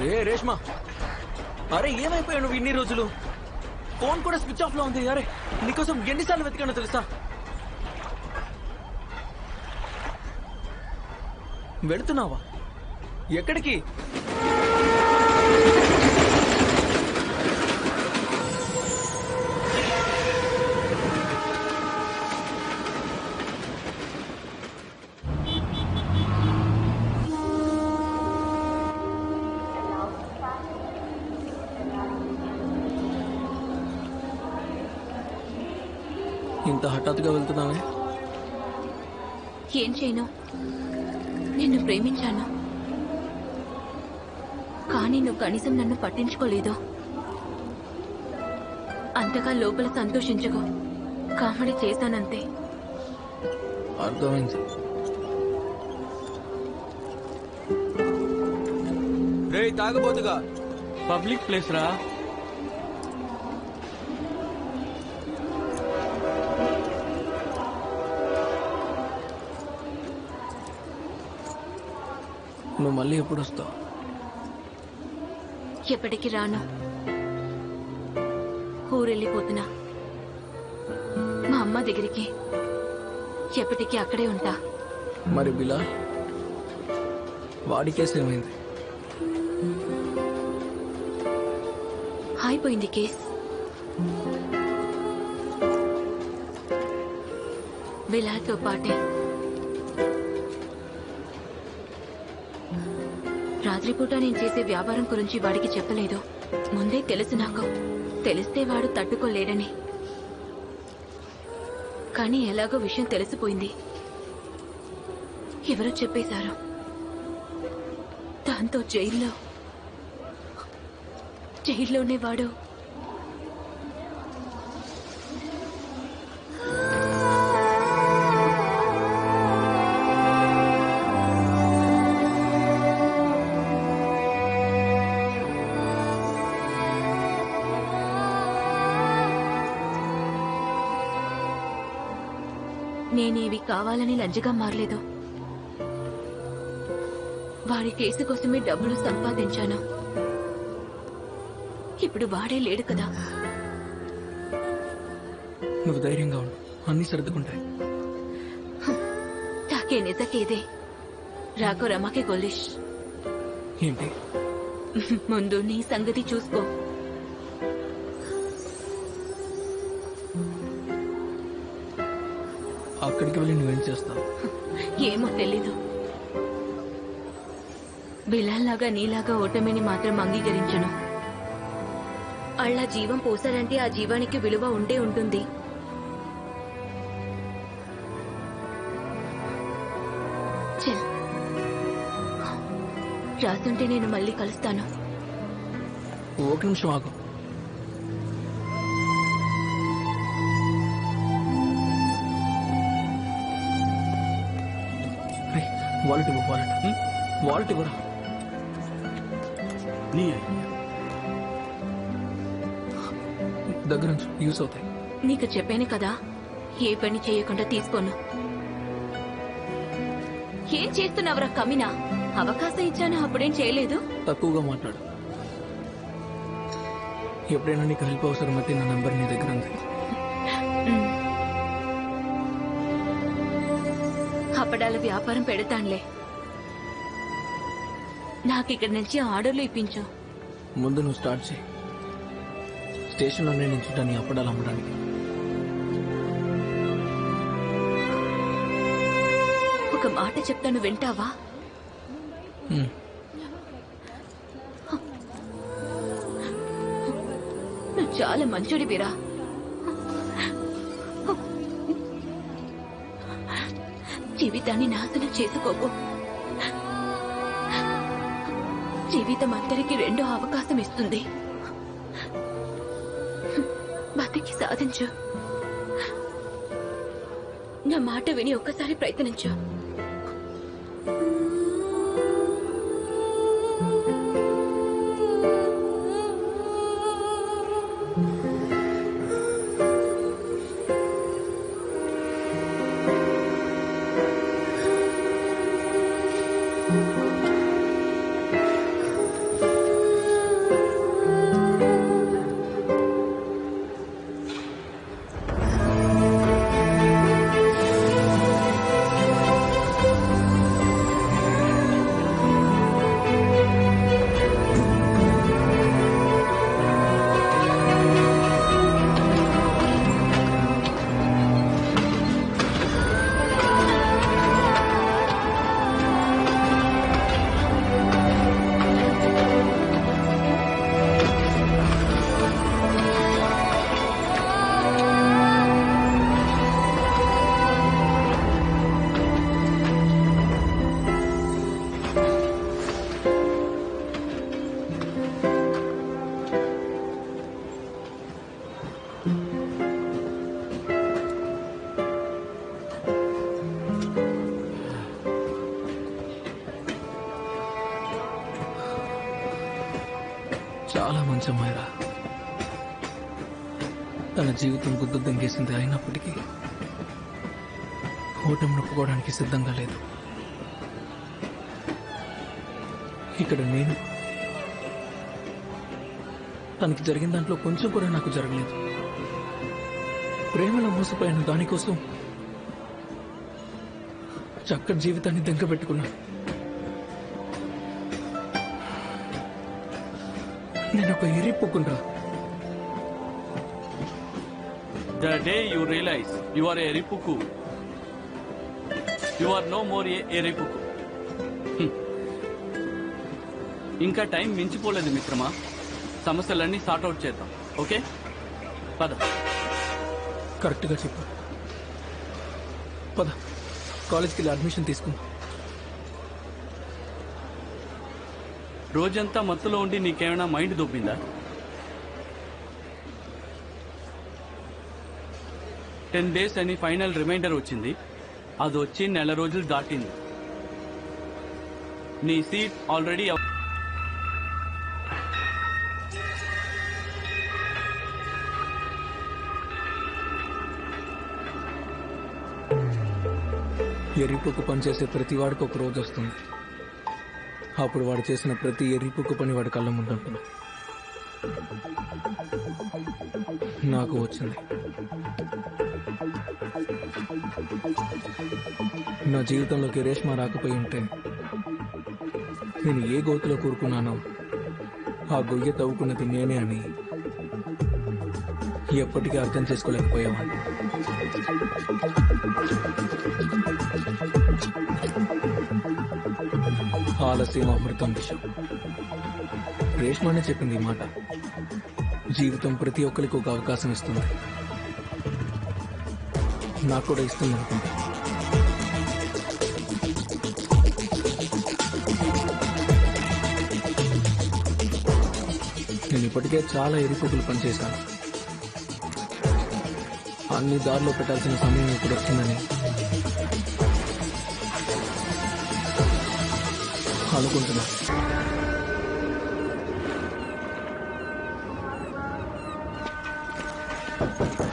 ఏ రేష్మా, అరే ఏమైపోయావు నువ్వు ఇన్ని రోజులు? ఫోన్ కూడా స్విచ్ ఆఫ్ లో ఉంది. అరే నీకోసం ఎన్నిసార్లు వెతికానో తెలుసా? వెళుతున్నావా? ఎక్కడికి? ఇంత హఠాత్తుగా వెళ్తున్నావే? ఏం చేయను, నిన్ను ప్రేమించాను, కానీ నువ్వు కనీసం నన్ను పట్టించుకోలేదు. అంతగా లోపల సంతోషించుకో, కామెడీ చేశానంతే. అర్థమైంది. రే తాగబోతుగా పబ్లిక్ ప్లేస్ రా. నువ్వు మళ్ళీ ఎప్పుడు వస్తావు? ఎప్పటికి రాను, ఊరెళ్ళిపోతున్నా మా అమ్మ దగ్గరికి. ఎప్పటికీ అక్కడే ఉంటా. మరి బిలాల్, వాడి కేసు ఏమైంది? అయిపోయింది కేస్. బిలాల్తో పాటే రాత్రిపూట నేను చేసే వ్యాపారం గురించి వాడికి చెప్పలేదు. ముందే తెలుసు నాకు, తెలిస్తే వాడు తట్టుకోలేడని. కానీ ఎలాగో విషయం తెలిసిపోయింది. ఎవరో చెప్పేశారు. దాంతో జైల్లోనే వాడు నేనేవి కావాలని లంజగా మారలేదు. వాడి కేసు కోసమే డబ్బులు సంపాదించాను. ఇప్పుడు వాడే లేడు కదా. నువ్వు ధైర్యంగా ఉండు, అన్ని సర్దుకుంటాయి. తాకే నిజకేదే రాకో రమాకే గొల్లిష్. ఏంటి? ముందు నీ సంగతి చూసుకో. అక్కడికి వెళ్ళి నువ్వేం చేస్తావు? ఏమో తెలీదు. బిలాల్లాగా నీలాగా ఓటమిని మాత్రం అంగీకరించను. అలా జీవం పోసారంటే ఆ జీవానికి విలువ ఉంటే ఉంటుంది. చల్, రాసుంటే నేను మళ్ళీ కలుస్తాను. ఒక నిమిషం ఆగు. వాలెట్ ఇవ్వరా? నీ దగ్గర నుంచి యూస్ అవుతాయి. నీకు చెప్పాను కదా, ఏ పని చేయకుండా తీసుకోను. ఏం చేస్తున్నావురా కమినా? అవకాశం ఇచ్చాను, అప్పుడేం చేయలేదు. తక్కువగా మాట్లాడు. ఎప్పుడైనా నీకు హెల్ప్ అవసరమైతే నా నంబర్ నీ దగ్గర ఉంది. అప్పడాల వ్యాపారం పెడతానులే. నాకు ఇక్కడి నుంచి ఆర్డర్లు ఇప్పించు. ముందు నువ్వు స్టార్ట్ చేయి. స్టేషన్లోనే నిల్చుంటా నీ అప్పడాలు అమ్మడానికి. ఒక మాట చెప్తాను, వింటావా? హ్మ్. నువ్వు చాలా మంచోడివిరా. జీవితాన్ని నాశనం చేసుకోకు. జీవితం అందరికీ రెండో అవకాశం ఇస్తుంది. బతికి సాధించు. నా మాట విని ఒక్కసారి ప్రయత్నించు. చాలా మంచి అమ్మాయిరా. తన జీవితం గుద్దు దంగేసింది. అయినప్పటికీ ఓటమి నొప్పుకోవడానికి సిద్ధంగా లేదు. ఇక్కడ నేను తనకి జరిగిన దాంట్లో కొంచెం కూడా నాకు జరగలేదు. ప్రేమలో మోసపోయిన దానికోసం చక్కటి జీవితాన్ని దెంగ పెట్టుకున్నా. నేను ఒక ఎరిపుకుంటా. The day you realize you are a Eripuku, you are no more a Eripuku. ఇంకా టైం మించిపోలేదు మిత్రమా. సమస్యలన్నీ సార్ట్అవుట్ చేద్దాం. ఓకే, పద. కరెక్ట్గా చెప్పు. పద, కాలేజ్కి వెళ్ళి అడ్మిషన్ తీసుకుందాం. రోజంతా మత్తులో ఉండి నీకేమైనా మైండ్ దొబ్బిందా? 10 days అని ఫైనల్ రిమైండర్ వచ్చింది. అది వచ్చి నెల రోజులు దాటింది. నీ సీట్ ఆల్రెడీ ఎర్రిపుక్కు పనిచేసే ప్రతి వాడికి ఒక రోజు వస్తుంది. అప్పుడు వాడు చేసిన ప్రతి ఎర్రిపుక్కు పని వాడి కళ్ళ ముందు ఉంటుంది. నాకు వచ్చింది. నా జీవితంలోకి రేష్మ రాకపోయి ఉంటే నేను ఏ గోతులో కూరుకున్నానో ఆ గొయ్య తవ్వుకున్నది నేనే అని ఎప్పటికీ అర్థం చేసుకోలేకపోయావాడిని. ఆలస్యం అమృతం విషయం. రేష్మానే చెప్పింది ఈ మాట. జీవితం ప్రతి ఒక్కరికి ఒక అవకాశం ఇస్తుంది. నాకు కూడా ఇస్తుంది అనుకుంటా. నేను ఇప్పటికే చాలా ఎరిపుకులు పనిచేశాను. అన్ని దారిలో పెట్టాల్సిన సమయం ఇప్పుడు వచ్చిందని అనుకుంటున్నా.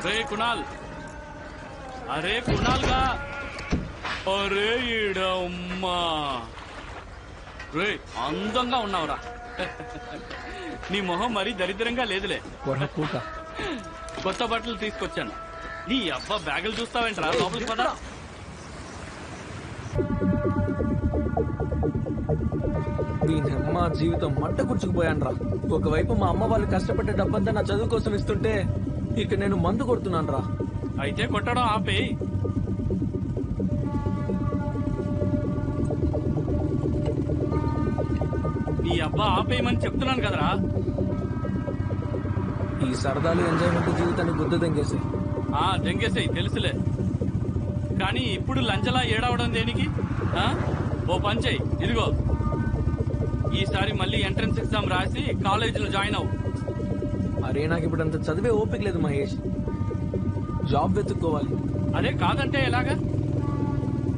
రే కుణాల్, అరే కుణాల్ గా, అరే ఈడమ్మా, రే అందంగా ఉన్నావురా. నీ మొహం మరీ దరిద్రంగా లేదులే. పూట కొత్త బట్టలు తీసుకొచ్చాను. నీ అబ్బా బ్యాగులు చూస్తావేంట్రా, లోపలికి పదా. దీని అమ్మ జీవితం మంట కూర్చుకుపోయాను రా. ఒకవైపు మా అమ్మ వాళ్ళు కష్టపడ్డ డబ్బంతా నా చదువు కోసం ఇస్తుంటే ఇక నేను మందు కొడుతున్నాను రా. అయితే కొట్టడం ఆపేయి. నీ అబ్బా ఆపేయమని చెప్తున్నాను కదరా. ఈ సరదాలు ఎంజాయ్మెంట్ జీవితాన్ని గుద్ద దెంగేసాయి. దెంగేసాయి తెలుసులే, కానీ ఇప్పుడు లంచలా ఏడవడం దేనికి? ఓ పని చెయ్యి, ఇదిగో ఈసారి మళ్ళీ ఎంట్రన్స్ ఎగ్జామ్ రాసి కాలేజీలో జాయిన్ అవ్వు. అరే నాకు ఇప్పుడు అంత చదివే ఓపిక లేదు మహేష్. జాబ్ వెతుక్కోవాలి. అరే కాదంటే ఎలాగా?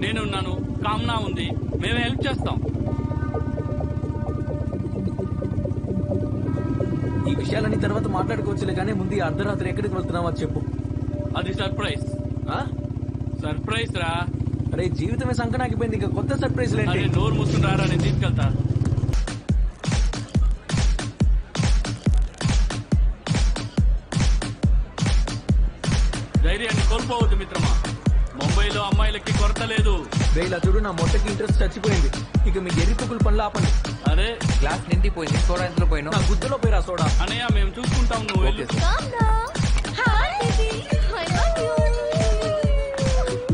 నేనున్నాను, కామ్నా ఉంది, మేము హెల్ప్ చేస్తాం. ఈ విషయాలన్నీ తర్వాత మాట్లాడుకోవచ్చులే, కానీ ముందు ఈ అర్ధరాత్రి ఎక్కడికి వెళ్తున్నావా చెప్పు. అది సర్ప్రైజ్. సర్ప్రైజ్ రా. అరే జీవితమే సంకనాకిపోయింది, ఇంకా కొత్త సర్ప్రైజ్ అరే లేండి. నోరు మూసుకుని రారా, నేను తీసుకెళ్తా. ధైర్యాన్ని కోల్పోవద్దు మిత్రమా, ముంబైలో అమ్మాయిలకి కొరత లేదు. రే ఇలా చూడు, నా మొట్టకి ఇంట్రెస్ట్ చచ్చిపోయింది. ఇక మీ ఎర్రి పుక్కులు పనులు ఆపండి. అరే క్లాస్ నిండిపోయింది, సోడా ఎంతలో పోయినా నా గుద్దులో పోయిరా సోడా. అనయ్య మేము చూసుకుంటాం, నువ్వు వెళ్ళు.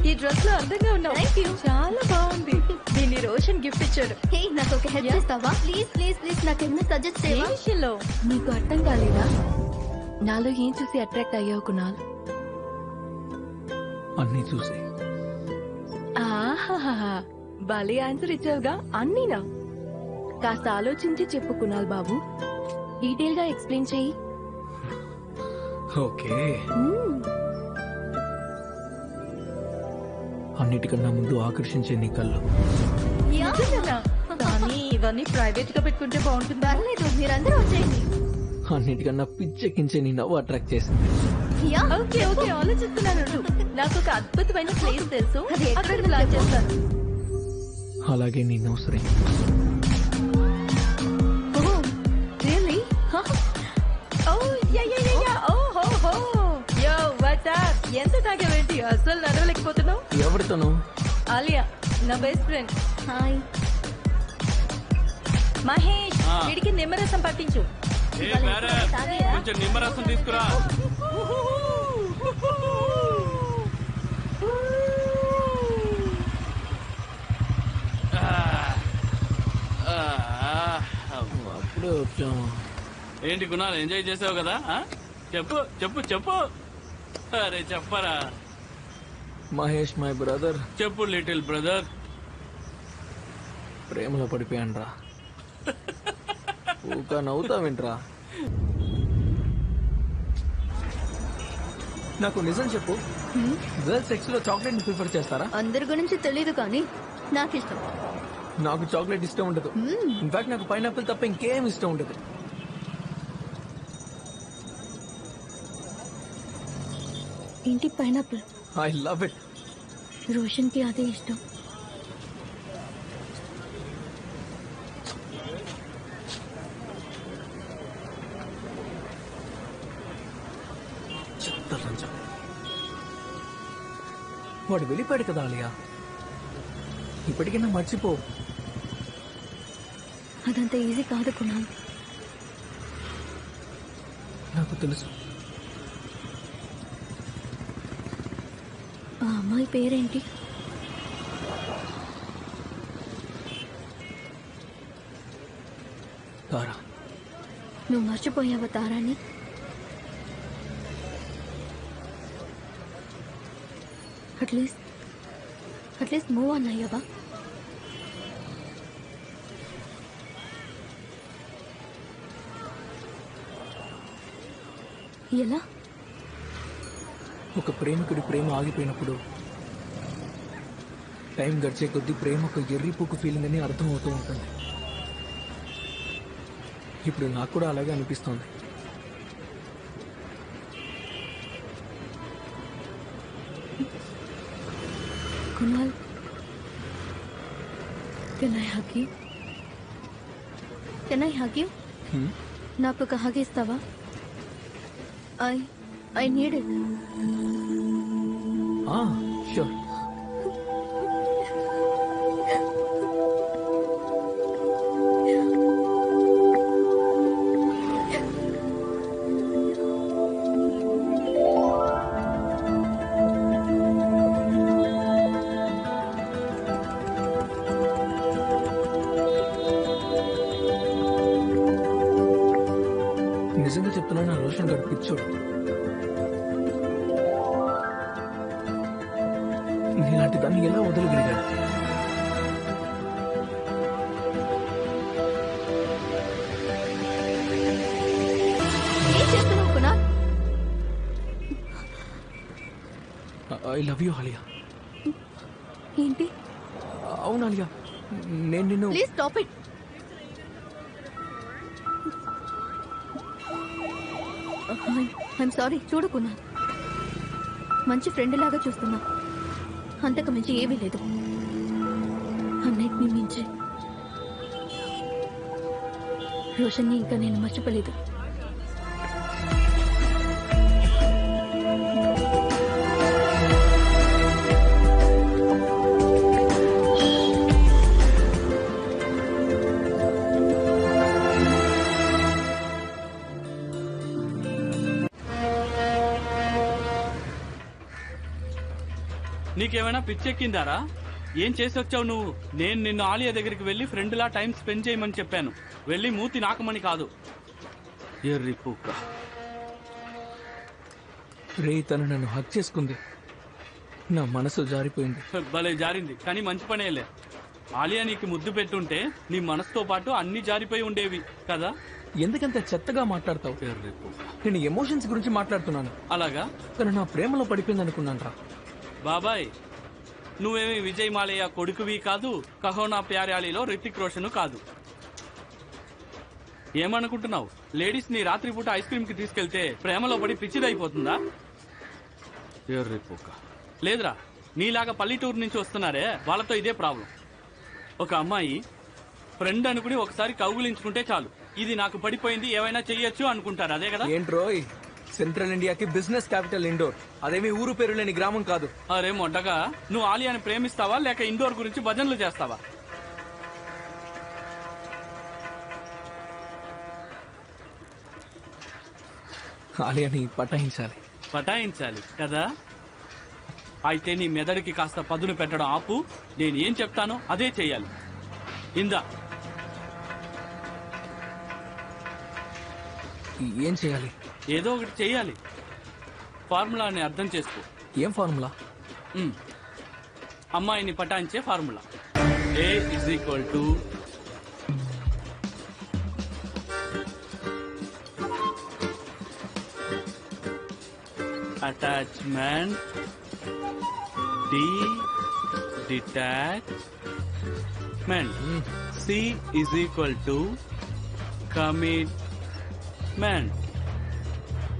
ఈ డ్రెస్ లో అందంగా ఉన్నావు. చాలా బాగుంది. దీన్ని రోషన్ గిఫ్ట్ ఇచ్చాడు. హే నాకు ఒక హెల్ప్ చేస్తావా? ప్లీజ్ ప్లీజ్ ప్లీజ్ నాకు ఏమైనా సజెస్ట్ ఏ చేయవా? విషయంలో? నీకు అర్థం కాలేదా? నాలో ఏం చూసి అట్రాక్ట్ అయ్యావు కునాల్? అన్ని చూసి ఆహాహా, భలే ఆన్సర్ ఇచ్చావుగా. అన్నీనా? కాస్త ఆలోచించి చెప్పు కునాల్ బాబు. డీటెయిల్ గా ఎక్స్ప్లెయిన్ చెయ్యి. ఓకే, అన్నిటికన్నా ముందు ఆకర్షించే నీ కళ్ళు. నిజమేనా? కానీ ఇవన్నీ ప్రైవేట్ గా పెట్టుకుంటే బాగుంటుందా? పర్లేదు, మీరందరూ వచ్చేయండి. అన్నిటికన్నా పిచ్చెక్కించే నీ నవ్వు అట్రాక్ట్ చేసింది. యా, ఓకే ఓకే ఆలోచిస్తున్నాను. నాకు ఒక అద్భుతమైన ప్లేస్ తెలుసు, అది ఎక్కడ అక్కడికి ప్లాన్ చేస్తాను. అలాగే నీ నౌసరి. ఓ రియల్లీ? ఓ యా యా యా యా, ఓ హో హో. యో వాట్స్ అప్? ఎంత తాగావేంటి? అసలు నడవలేకపోతున్నావు. ఎవరితోనూ? ఆలియా, నా బెస్ట్ ఫ్రెండ్. హాయ్. మహేష్, వీడికి నిమ్మరసం పట్టించు. ఏ బేరే, కొంచెం నిమ్మరసం తీసుకురా. అప్పుడే వచ్చాము. ఏంటి గుణాలు ఎంజాయ్ చేసావు కదా? చెప్పు చెప్పు చెప్పు. అరే చెప్పరా. Mahesh my brother. చెప్పు లిటిల్ బ్రదర్. ప్రేమలో పడిపోయాను రా. ఊక నవ్వుతావేంట్రా? నాకు నిజం చెప్పు, గర్ల్స్ సెక్స్ లో చాక్లెట్ ని ప్రిఫర్ చేస్తారా? అందరి గురించి తెలీదు కానీ నాకు ఇష్టం. నాకు చాక్లెట్ ఇష్టం ఉండదు. ఇన్ఫాక్ట్ నాకు పైనాపిల్ తప్ప ఇంకేం ఇష్టం ఉండదు. ఏంటి pineapple? I love it. Roshan కి అదే ఇష్టం. వాడు వెళ్ళిపోయాడు కదా ఆలియా, ఇప్పటికైనా మర్చిపో. అదంత ఈజీ కాదు కునాల్. నాకు తెలుసు. ఆ అమ్మాయి పేరేంటి? తారా. నువ్వు మర్చిపోయావా తారాని? అట్లీస్ట్ మూవ్ ఆన్ అయ్యావా? ఎలా? ఒక ప్రేమికుడి ప్రేమ ఆగిపోయినప్పుడు టైం గడిచే కొద్దీ ప్రేమ ఒక ఎర్రిపోకు ఫీలింగ్ అని అర్థం అవుతూ ఉంటుంది. ఇప్పుడు నాకు కూడా అలాగే అనిపిస్తోంది. Kunal, can I hug you? Can I hug you? నాకు ఒక హగ్ ఇస్తావా? I need it. షూర్. చెప్తున్నా నా రోషన్ గారు పిచ్చోడు. నీలాంటి దాన్ని ఎలా వదలగలిగాడు? ఏం చేస్తున్నావు Kunal? I love you Alia. ఏంటి? అవును ఆలియా, నేను నిన్ను please stop it. I'm sorry. చూడు కునాల్, మంచి ఫ్రెండ్ లాగా చూస్తున్నా, అంతకు మించి ఏమీ లేదు. అన్నిటినీ మించి రోషన్ని ఇంకా నేను మర్చిపోలేదు. నీకేమైనా పిచ్చెక్కిందారా? ఏం చేసి వచ్చావు నువ్వు? నేను నిన్ను ఆలియా దగ్గరికి వెళ్లి ఫ్రెండ్లా టైం స్పెండ్ చేయమని చెప్పాను. వెళ్ళి మూతి నాకమని కాదు. ఎర్రి పూక. రే, తను నన్ను హక్ చేసుకుంది, నా మనసు జారిపోయింది. భలే జారింది, కానీ మంచి పనేలే. ఆలియా నీకు ముద్దు పెట్టుంటే నీ మనసుతో పాటు అన్ని జారిపోయి ఉండేవి కదా. ఎందుకంత చెత్తగా మాట్లాడతావు? ఎర్రి పూక. నేను ఎమోషన్స్ గురించి మాట్లాడుతున్నాను. అలాగా? తను నా ప్రేమలో పడిపోయింది అనుకున్నాను రా. బాబాయ్, నువ్వేమి విజయ్ మాలయ్య కొడుకువి కాదు, కహోనా ప్యార్యాలీలో రితిక్ రోషన్ కాదు. ఏమనుకుంటున్నావు? లేడీస్ ని రాత్రిపూట ఐస్ క్రీమ్ కి తీసుకెళ్తే ప్రేమలో పడి పిచ్చిదైపోతుందా? లేదురా, నీలాగా పల్లెటూరు నుంచి వస్తున్నారే, వాళ్ళతో ఇదే ప్రాబ్లం. ఒక అమ్మాయి ఫ్రెండ్ అనుకుని ఒకసారి కౌగులించుకుంటే చాలు, ఇది నాకు పడిపోయింది, ఏమైనా చెయ్యొచ్చు అనుకుంటారు. అదే కదా? ఏంట్రోయ్, సెంట్రల్ ఇండియాకి బిజినెస్ క్యాపిటల్ ఇండోర్, అదేమి ఊరు పేరు లేని గ్రామం కాదు. అరే మొండగా, నువ్వు ఆలియాని ప్రేమిస్తావా లేక ఇండోర్ గురించి భజనలు చేస్తావా? ఆలియాని పటాయించాలి. పటాయించాలి కదా? అయితే నీ మెదడుకి కాస్త పదును పెట్టడం ఆపు. నేను ఏం చెప్తానో అదే చెయ్యాలి. ఇందా. ఏం చేయాలి? ఏదో ఒకటి చెయ్యాలి. ఫార్ములాని అర్థం చేసుకో. ఏం ఫార్ములా? అమ్మాయిని పటాయించే formula. A = attachment, D detachment, C = commitment.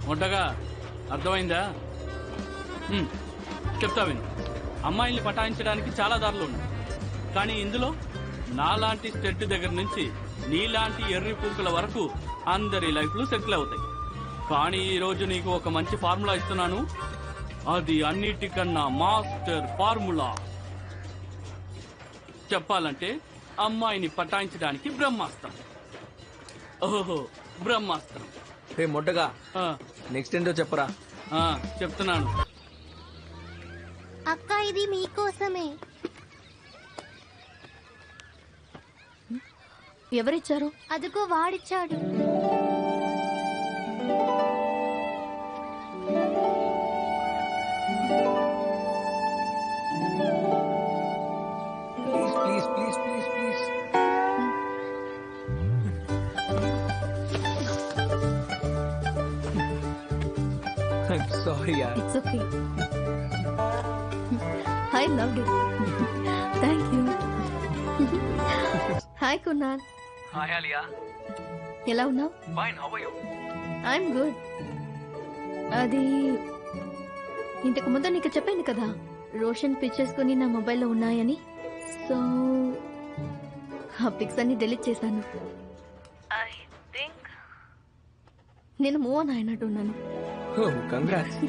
మొట్టగా అర్థమైందా? చెప్తా విను. అమ్మాయిల్ని పటాయించడానికి చాలా దారులు ఉన్నాయి, కానీ ఇందులో నాలాంటి స్టెట్ దగ్గర నుంచి నీలాంటి ఎర్రి పూకుల వరకు అందరి లైఫ్లు సెటిల్ అవుతాయి. కానీ ఈ రోజు నీకు ఒక మంచి ఫార్ములా ఇస్తున్నాను. అది అన్నిటికన్నా మాస్టర్ ఫార్ములా. చెప్పాలంటే అమ్మాయిని పటాయించడానికి బ్రహ్మాస్త్రం. ఓహో, బ్రహ్మాస్త్రం. రే మొట్టగా, నెక్స్ట్ ఏంటో చెప్పరా? చెప్తున్నాను. అక్క, ఇది మీకోసమే. ఎవరిచ్చారు? అదిగో వాడిచ్చాడు. Please please please please please. I'm sorry యార్. It's okay. I loved it. Thank you. Hi Kunal. Hi Alia. ఎలా ఉన్నావు? Fine, how are you? I'm good. అది ఇంతకు ముందు నీకు చెప్పాను కదా, రోషన్ పిక్చర్స్ కొని నా మొబైల్లో ఉన్నాయని. సో ఆ పిక్స్ అన్ని డిలీట్ చేశాను. ఐ థింక్ నేను మూవ్ ఆన్ అయినట్టున్నాను. Oh, congrats.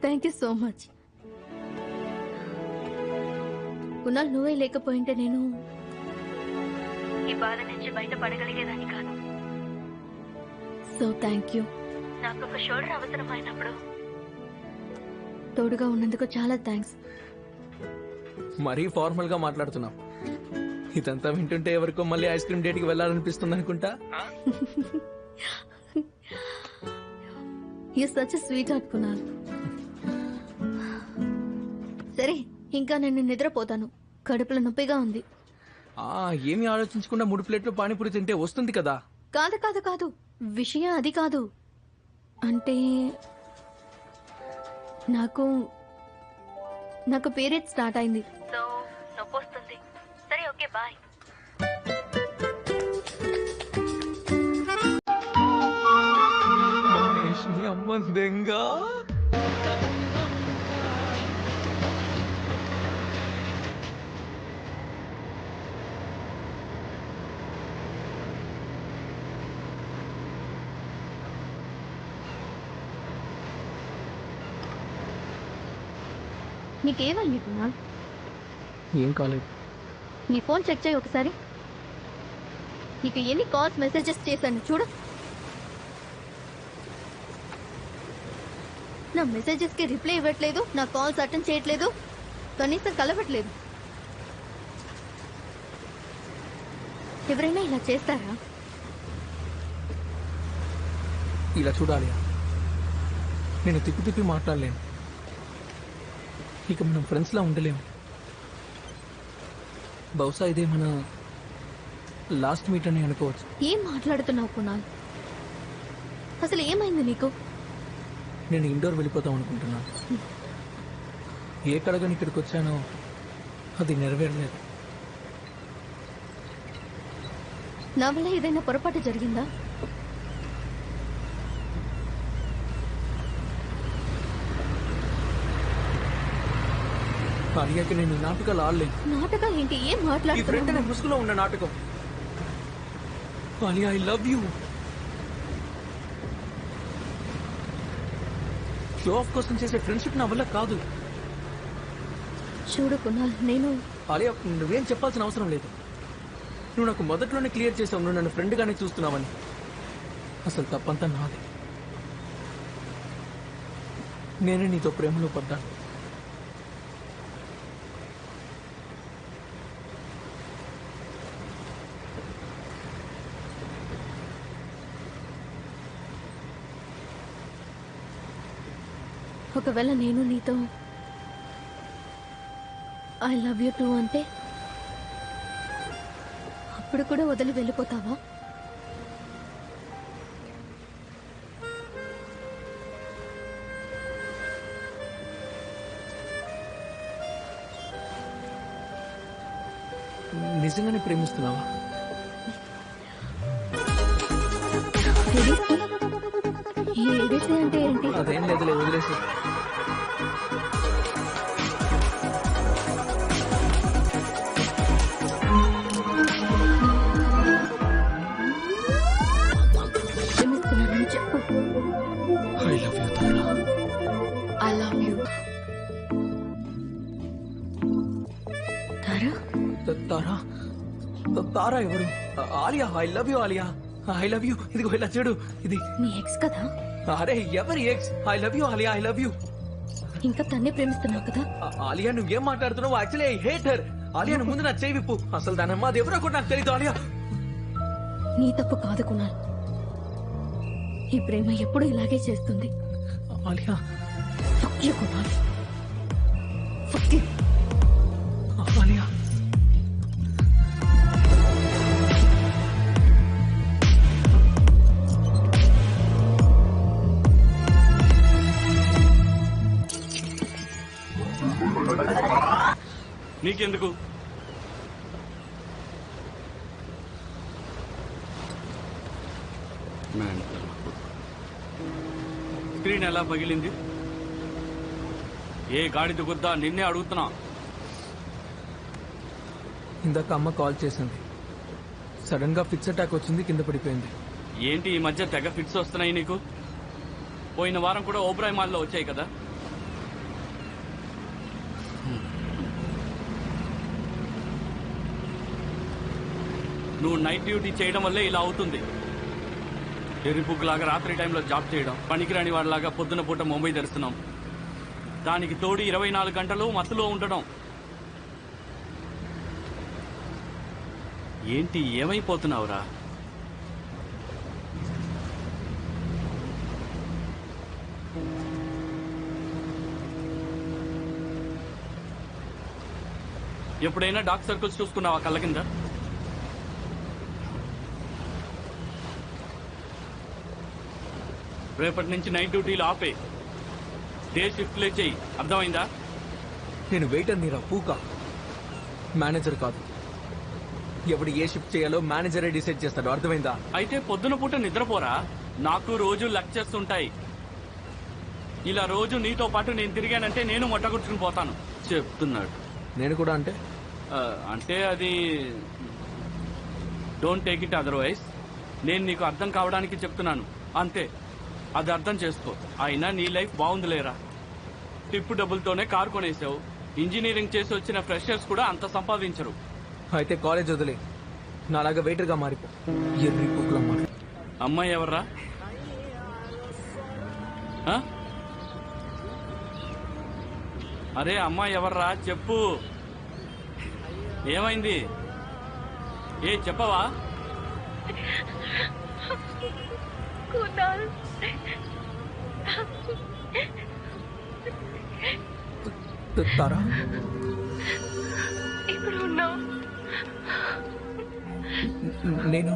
Thank you so much. Kunal, నువ్వే లేకపోయింటే నేను ఈ బాధ నుంచి బయటపడగలిగేదాన్ని కాదు. So thank you. నాకు ఒక షోల్డర్ అవసరమైనప్పుడు తోడుగా ఉన్నందుకు చాలా థ్యాంక్స్. మరీ ఫార్మల్ గా మాట్లాడుతున్నావు. ఇదంతా వింటుంటే ఎవరికో మళ్ళీ ఐస్ క్రీమ్ డేట్ కి వెళ్ళాలనిపిస్తుంది అనుకుంటా. You such sweet heart Kunal. సరే ఇంకా నేను నిద్రపోతాను, కడుపులో నొప్పిగా ఉంది. ఏమి ఆలోచించకుండా 3 ప్లేట్లు పానీపూరి తింటే వస్తుంది కదా. కాదు కాదు కాదు, విషయం అది కాదు. అంటే నాకు నాకు పీరియడ్ స్టార్ట్ అయింది, సో నొప్పి వస్తుంది. సరే ఓకే బాయ్. అమ్మ దెంగ. నీకేమైంది కునాల్? ఏం కాలేదు. నీ ఫోన్ చెక్ చేయి ఒకసారి. నీకు ఎన్ని కాల్స్ మెసేజెస్ చేశాను చూడు. నా మెసేజెస్ కి రిప్లై ఇవ్వట్లేదు, నా కాల్స్ అటెండ్ చేయట్లేదు, కనీసం కలవట్లేదు. ఎవరైనా ఇలా చేస్తారా? ఇలా చూడాలి, నేను తిప్పి మాట్లాడలేను. ఇక మనం ఫ్రెండ్స్లా ఉండలేము. బహుశా ఇదే మన లాస్ట్ మీట్ అని అనుకోవచ్చు. ఏం మాట్లాడుతున్నావు కునాల్? అసలు ఏమైంది నీకు? నేను ఇండోర్ వెళ్ళిపోతాం అనుకుంటున్నాను. ఏ కడగని ఇక్కడికి వచ్చానో అది నెరవేరలేదు. నా వల్ల ఏదైనా పొరపాటు జరిగిందా? అడిగాక నేను నాటకాలు ఆడలేను. నాటకాలు ఏంటి? ఏం ఈ ఫ్రెండ్ మాట్లాడుతున్నావు? అనే ముసుగులో ఉన్న నాటకం. Alia, I love you. Show off కోసం చేసే ఫ్రెండ్షిప్ నా వల్ల కాదు. చూడు కునాల్, నేను ఆలియా, నువ్వేం చెప్పాల్సిన అవసరం లేదు. నువ్వు నాకు మొదట్లోనే క్లియర్ చేసావు నువ్వు నన్ను ఫ్రెండ్ గానే చూస్తున్నావని. అసలు తప్పంతా నాది. నేనే నీతో ప్రేమలో పడ్డాను. ఒకవేళ నేను నీతో ఐ లవ్ యూ టూ అంటే అప్పుడు కూడా వదిలి వెళ్ళిపోతావా? నిజంగానే ప్రేమిస్తున్నావా? ఏడిసి అంటే ఏంటి? అదేం లేదులే, వదిలేసి. క్షమిస్తున్నానని చెప్పు. I love you Tara. I love you Tara. Tara? Tara ఎవరు? Alia. I love you Alia, I love you. ఇదిగో ఇలా చూడు, ఇది నీ ఎక్స్ కదా? అరే ఎవరి ex? I love you Alia, I love you. ఇంకా తన్నే ప్రేమిస్తున్నావు కదా? ఆలియా, నువ్వేం మాట్లాడుతున్నావు? Actually I hate her. Alia, నువ్వు ముందు నా చేయి విప్పు. అసలు దాని అమ్మ అది ఎవరో కూడా నాకు తెలియదు. ఆలియా, నీ తప్పు కాదు కునాల్. ఈ ప్రేమ ఎప్పుడు ఇలాగే చేస్తుంది. Alia. Fuck you, Kunal. Fuck you. Alia. నీకెందుకు? స్క్రీన్ ఎలా పగిలింది? ఏ గాడిద గుద్దా? నిన్నే అడుగుతున్నా. ఇందాక అమ్మ కాల్ చేసింది. సడన్ గా ఫిక్స్ అటాక్ వచ్చింది, కింద పడిపోయింది. ఏంటి ఈ మధ్య తెగ ఫిట్స్ వస్తున్నాయి నీకు? పోయిన వారం కూడా ఓబ్రాయ్ మాల్లో వచ్చాయి కదా. నువ్వు నైట్ డ్యూటీ చేయడం వల్లే ఇలా అవుతుంది. ఎరిపుక్కులాగా రాత్రి టైంలో జాబ్ చేయడం, పనికిరాని వాడిలాగా పొద్దున పూట ముంబై తెరుస్తున్నాం. దానికి తోడు 24 గంటలు మత్తులో ఉండడం. ఏంటి ఏమైపోతున్నావురా? ఎప్పుడైనా డార్క్ సర్కిల్స్ చూసుకున్నావా కళ్ళ కింద? రేపటి నుంచి నైట్ డ్యూటీలు ఆపే, డే షిఫ్ట్లే చెయ్యి, అర్థమైందా? నేను వెయిటర్ నీరా పూక, మేనేజర్ కాదు. ఎవడు ఏ షిఫ్ట్ చేయాలో మేనేజరే డిసైడ్ చేస్తాడు, అర్థమైందా? అయితే పొద్దున పూట నిద్రపోరా? నాకు రోజు లెక్చర్స్ ఉంటాయి. ఇలా రోజు నీతో పాటు నేను తిరిగానంటే నేను మొట్టగొట్టుకుని పోతాను చెప్తున్నాడు. నేను కూడా అంటే అంటే అది డోంట్ టేక్ ఇట్ అదర్వైజ్. నేను నీకు అర్థం కావడానికి చెప్తున్నాను అంతే, అది అర్థం చేసుకో. అయినా నీ లైఫ్ బాగుందిలేరా, టిప్పు డబ్బులతోనే కారు కొనేసావు. ఇంజనీరింగ్ చేసి వచ్చిన ఫ్రెషర్స్ కూడా అంత సంపాదించరు. అయితే కాలేజ్ వదిలే, నాలాగా వెయిటర్ గా మారిపో. ఎర్రి పూకులమ్మ. అమ్మాయి ఎవర్రా? ఆ? అరే అమ్మాయి ఎవర్రా చెప్పు, ఏమైంది? ఏ చెప్పవా? తారా ఇప్పుడు ఉన్నావు. నేను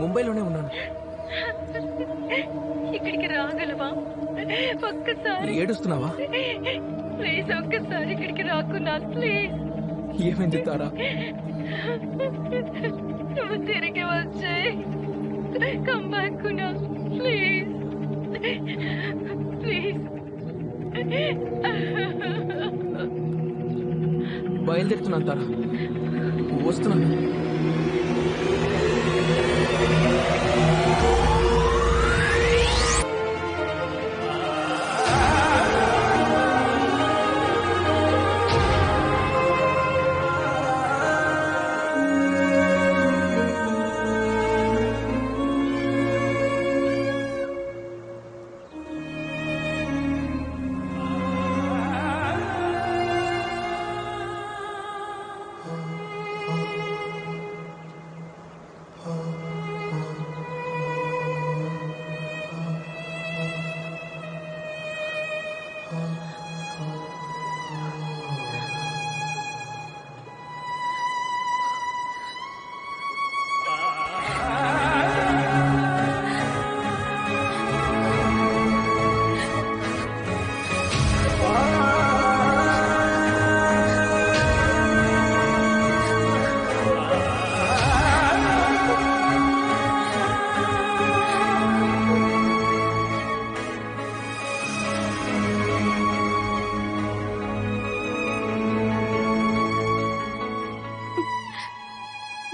ముంబైలోనే ఉన్నాను. ఇక్కడికి రాగలవా? ఒక్కసారి ఏడుస్తున్నావా? ప్లీజ్ ఒక్కసారి ఇక్కడికి రాకున్నా ప్లీజ్. ఏమైంది తారా? నువ్వు తిరిగి వచ్చాయి, కమ్ బ్యాక్ కునా ప్లీజ్ ప్లీజ్. బయలుదేరుతున్నాను తారా, వస్తున్నాను.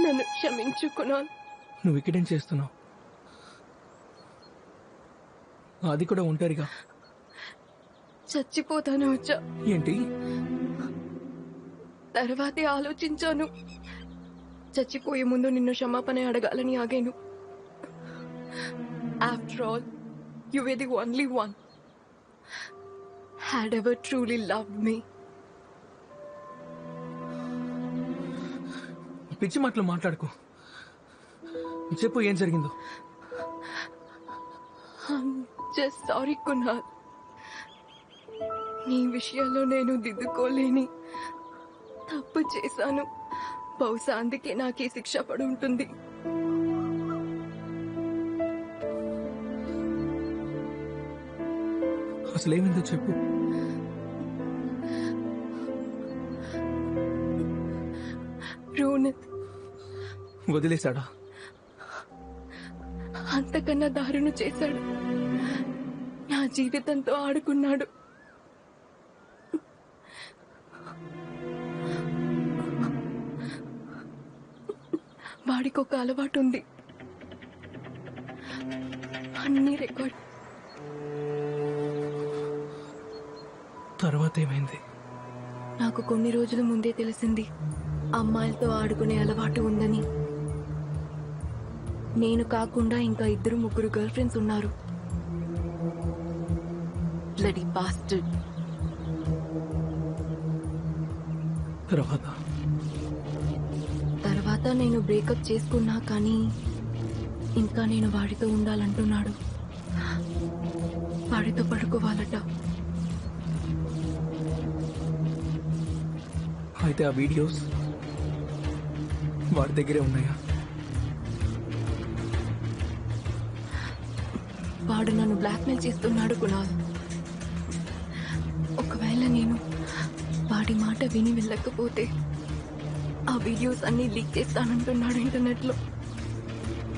నన్ను క్షమించుకున్నాను. నువ్వు ఇక్కడేం చేస్తున్నావు? అది కూడా ఒంటరిగా? చచ్చిపోతాను వచ్చా. ఏంటి? తర్వాతే ఆలోచించాను. చచ్చిపోయే ముందు నిన్ను క్షమాపణ అడగాలని ఆగాను. After all you were the only one had ever truly loved me. పిచ్చి మాటలు మాట్లాడుకో, చెప్పు ఏం జరిగిందో. జస్ట్ సారీ కునాల్, నీ విషయంలో నేను దిద్దుకోలేని తప్పు చేశాను. బహుశా అందుకే నాకే శిక్ష పడి ఉంటుంది. అసలేమిందో చెప్పు. రోనిత్ వదిలేశాడా? అంతకన్నా దారుణం చేశాడు. నా జీవితంతో ఆడుకున్నాడు. వాడికి ఒక అలవాటు ఉంది, అన్ని రికార్డ్. తర్వాత ఏమైంది? నాకు కొన్ని రోజుల ముందే తెలిసింది అమ్మాయిలతో ఆడుకునే అలవాటు ఉందని. నేను కాకుండా ఇంకా 2-3 గర్ల్ ఫ్రెండ్స్ ఉన్నారు. Bloody bastard. తర్వాత నేను బ్రేకప్ చేసుకున్నా, కానీ ఇంకా నేను వాడితో ఉండాలంటున్నాడు. వాడితో పడుకోవాలట. అయితే ఆ వీడియోస్ వాడి దగ్గరే ఉన్నాయా? వాడు నన్ను బ్లాక్మెయిల్ చేస్తున్నాడు కునాల్. ఒకవేళ నేను వాడి మాట విని వెళ్ళకపోతే ఆ వీడియోస్ అన్ని లీక్ చేస్తానంటున్నాడు ఇంటర్నెట్ లో.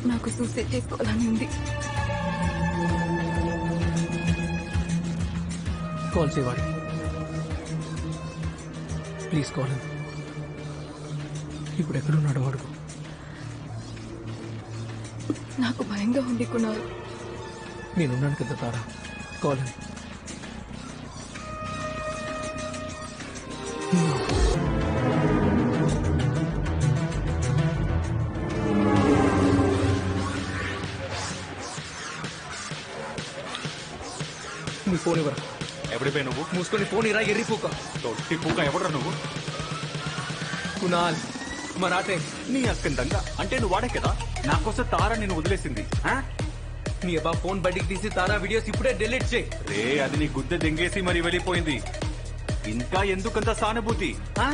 నాకు సూసైడ్ చేసుకోవాలని ఉంది. కాల్ చేయవాడి, ప్లీజ్ కాల్. ఇప్పుడు ఎక్కడున్నాడు వాడు? నాకు భయంగా ఉంది కునాల్. నేనున్నాను కదా తారా, కాల్. నీ ఫోన్ ఇవ్వరా. ఎవడిపోయి నువ్వు? మూసుకొని ఫోన్ ఇరా, ఎర్రిపోక. తొట్టి పూక ఎవడరా నువ్వు? కునాల్ మరాఠే. నీ అక్కందంగా అంటే నువ్వు వాడే కదా నా కోసం తారా నేను వదిలేసింది. ఆ? నీ అబ్బా ఫోన్ బయటికి తీసి తారా వీడియోస్ ఇప్పుడే డిలీట్ చేయి. రే అది నీ గుద్దె దెంగేసి మరి వెళ్ళిపోయింది. ఇంకా ఎందుకంత సానుభూతి? ఆ?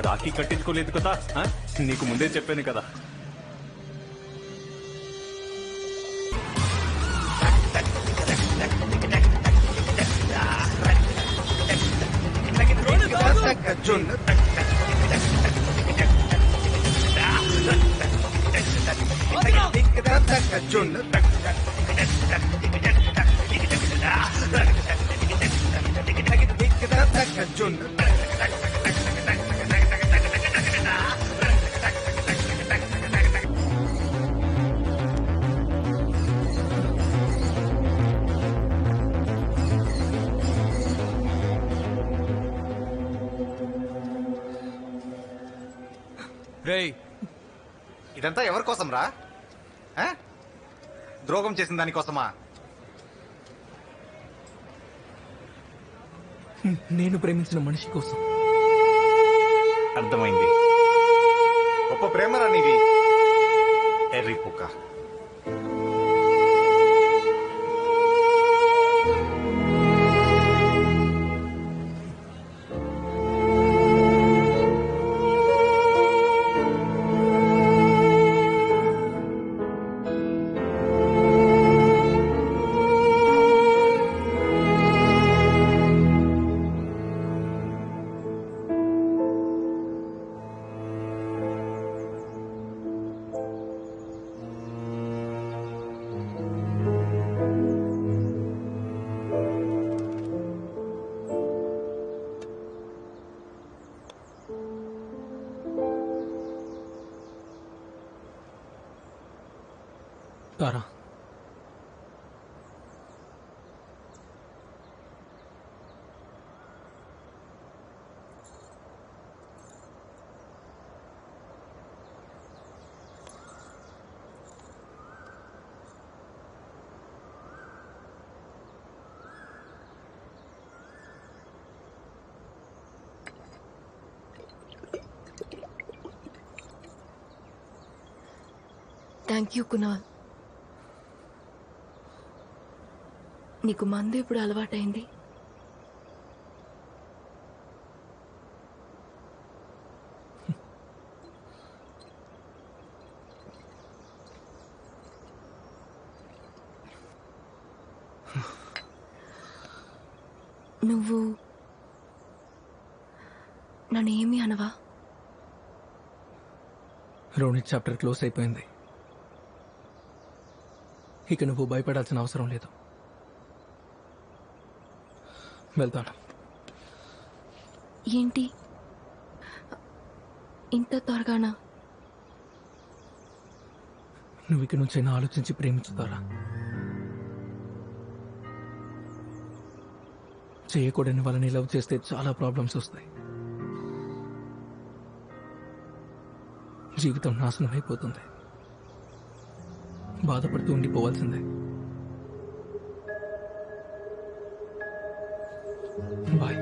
రాఖీ కట్టించుకోలేదు కదా? ఆ? నీకు ముందే చెప్పాను కదా. రేయ్, ఇదంతా ఎవరి కోసం రా? ఆ? ద్రోహం చేసిన దానికోసమా? నేను ప్రేమించిన మనిషి కోసం. అర్థమైంది. గొప్ప ప్రేమరా నీది, ఎర్రి పుక్క. తారా, థ్యాంక్ యూ కునాల్. నీకు మందు ఎప్పుడు అలవాటైంది? నువ్వు నన్ను ఏమీ అనవా? రోనిత్ చాప్టర్ క్లోజ్ అయిపోయింది. ఇక నువ్వు భయపడాల్సిన అవసరం లేదు. వెళ్తాను. ఏంటి ఇంత త్వరగానా? నువ్వు ఇక నుంచైనా ఆలోచించి ప్రేమించుతారా? చేయకూడని వాళ్ళని లవ్ చేస్తే చాలా ప్రాబ్లమ్స్ వస్తాయి. జీవితం నాశనం అయిపోతుంది. బాధపడుతూ ఉండిపోవాల్సిందే. బాయ్.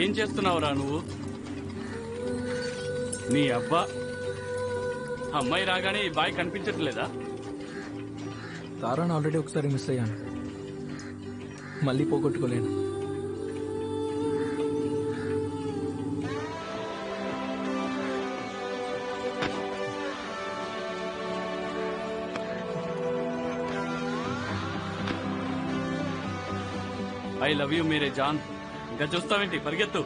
ఏం చేస్తున్నావురా నువ్వు? నీ అబ్బా, అమ్మాయి రాగానే ఈ బాయ్ కనిపించట్లేదా? తారాను ఆల్రెడీ ఒకసారి మిస్ అయ్యాను, మళ్ళీ పోగొట్టుకోలేను. ఐ లవ్ యూ మీరే జాన్. ఇంకా చూస్తావేంటి, పరిగెత్తు.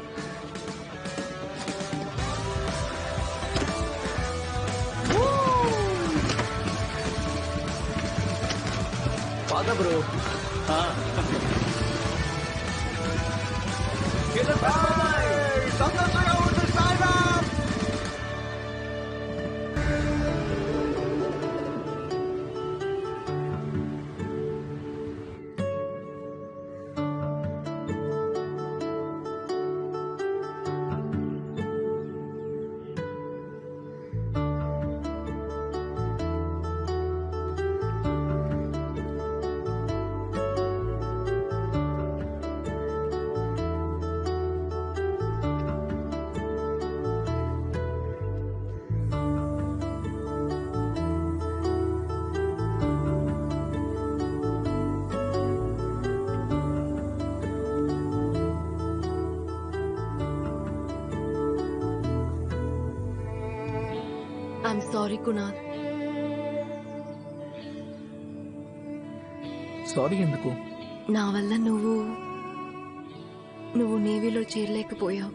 పాద బ్రో. ఆ, ఐఎమ్ సారీ కునాల్. సారీ ఎందుకు? నా వల్ల నువ్వు నేవీలో చేరలేకపోయావు.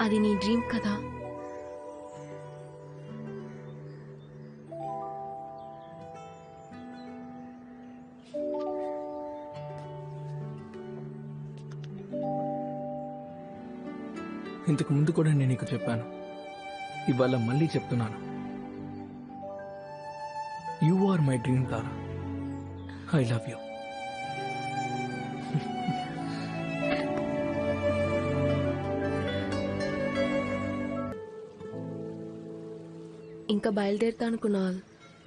అది నీ డ్రీమ్ కదా. ఇంతకు ముందు కూడా నేను నీకు చెప్పాను, ఇవాళ మళ్ళీ చెప్తున్నాను. You are my dream Tara. I love you. ఇంకా బయలుదేరుతాను కునాల్.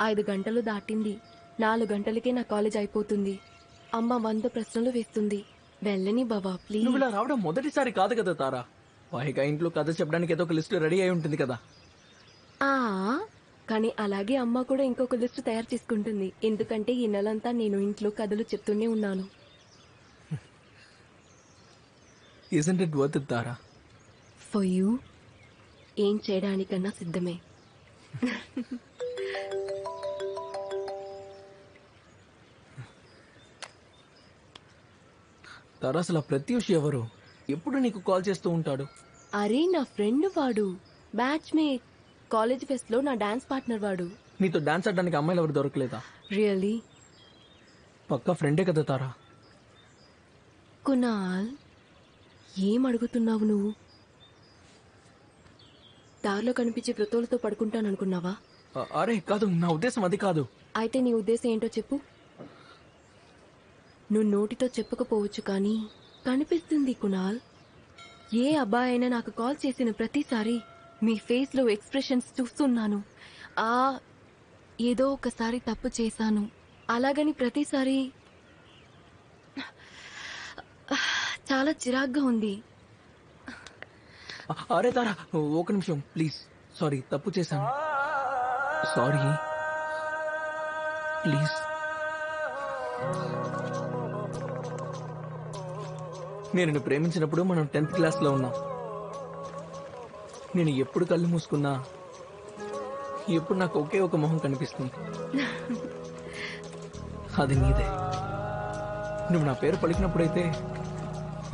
5 గంటలు దాటింది. 4 గంటలకే నా కాలేజ్ అయిపోతుంది. అమ్మ 100 ప్రశ్నలు వేస్తుంది. వెళ్ళని బాబా ప్లీజ్. నువ్వు ఇలా రావడం మొదటిసారి కాదు కదా తారా. పైగా ఇంట్లో కథ చెప్పడానికి ఏదో ఒక లిస్ట్ రెడీ అయి ఉంటుంది కదా. కానీ అలాగే అమ్మ కూడా ఇంకొక లిస్ట్ తయారు చేసుకుంటుంది. ఎందుకంటే ఈ నెలంతా నేను ఇంట్లో కథలు చెప్తూనే ఉన్నాను. Isn't it worth it, Tara? For you ఏం చేయడానికన్నా సిద్ధమే. తారా, అసలు ఆ ప్రత్యూష్ ఎవరు? ఎప్పుడు నీకు కాల్ చేస్తూ ఉంటాడు? అరే నా ఫ్రెండ్ వాడు, బ్యాచ్ మేట్. కాలేజ్ ఫెస్ట్ లో నా డాన్స్ పార్ట్నర్ వాడు. నీతో డాన్స్ ఆడడానికి అమ్మాయిలు ఎవరు దొరకలేదా? రియల్లీ? పక్కా ఫ్రెండే కదా తారా. కునాల్, ఏం అడుగుతున్నావు నువ్వు? దారిలో కనిపించే ప్రతోలతో పడుకుంటాననుకున్నావా? అరే కాదు, నా ఉద్దేశం అది కాదు. అయితే నీ ఉద్దేశం ఏంటో చెప్పు. నువ్వు నోటితో చెప్పకపోవచ్చు కానీ కనిపిస్తుంది కునాల్. ఏ అబ్బాయి అయినా నాకు కాల్ చేసిన ప్రతిసారి మీ ఫేస్ లో ఎక్స్ప్రెషన్స్ చూస్తున్నాను. ఏదో ఒకసారి తప్పు చేశాను అలాగని ప్రతిసారి చాలా చిరాగ్గా ఉంది. అరే తారా, ఒక నిమిషం ప్లీజ్. సారీ, తప్పు చేశాను. Sorry please. నేను నిన్ను ప్రేమించినప్పుడు మనం 10th క్లాస్లో ఉన్నాం. నేను ఎప్పుడు కళ్ళు మూసుకున్నా ఎప్పుడు నాకు ఒకే ఒక మొహం కనిపిస్తుంది. అది నీదే. నువ్వు నా పేరు పలికినప్పుడైతే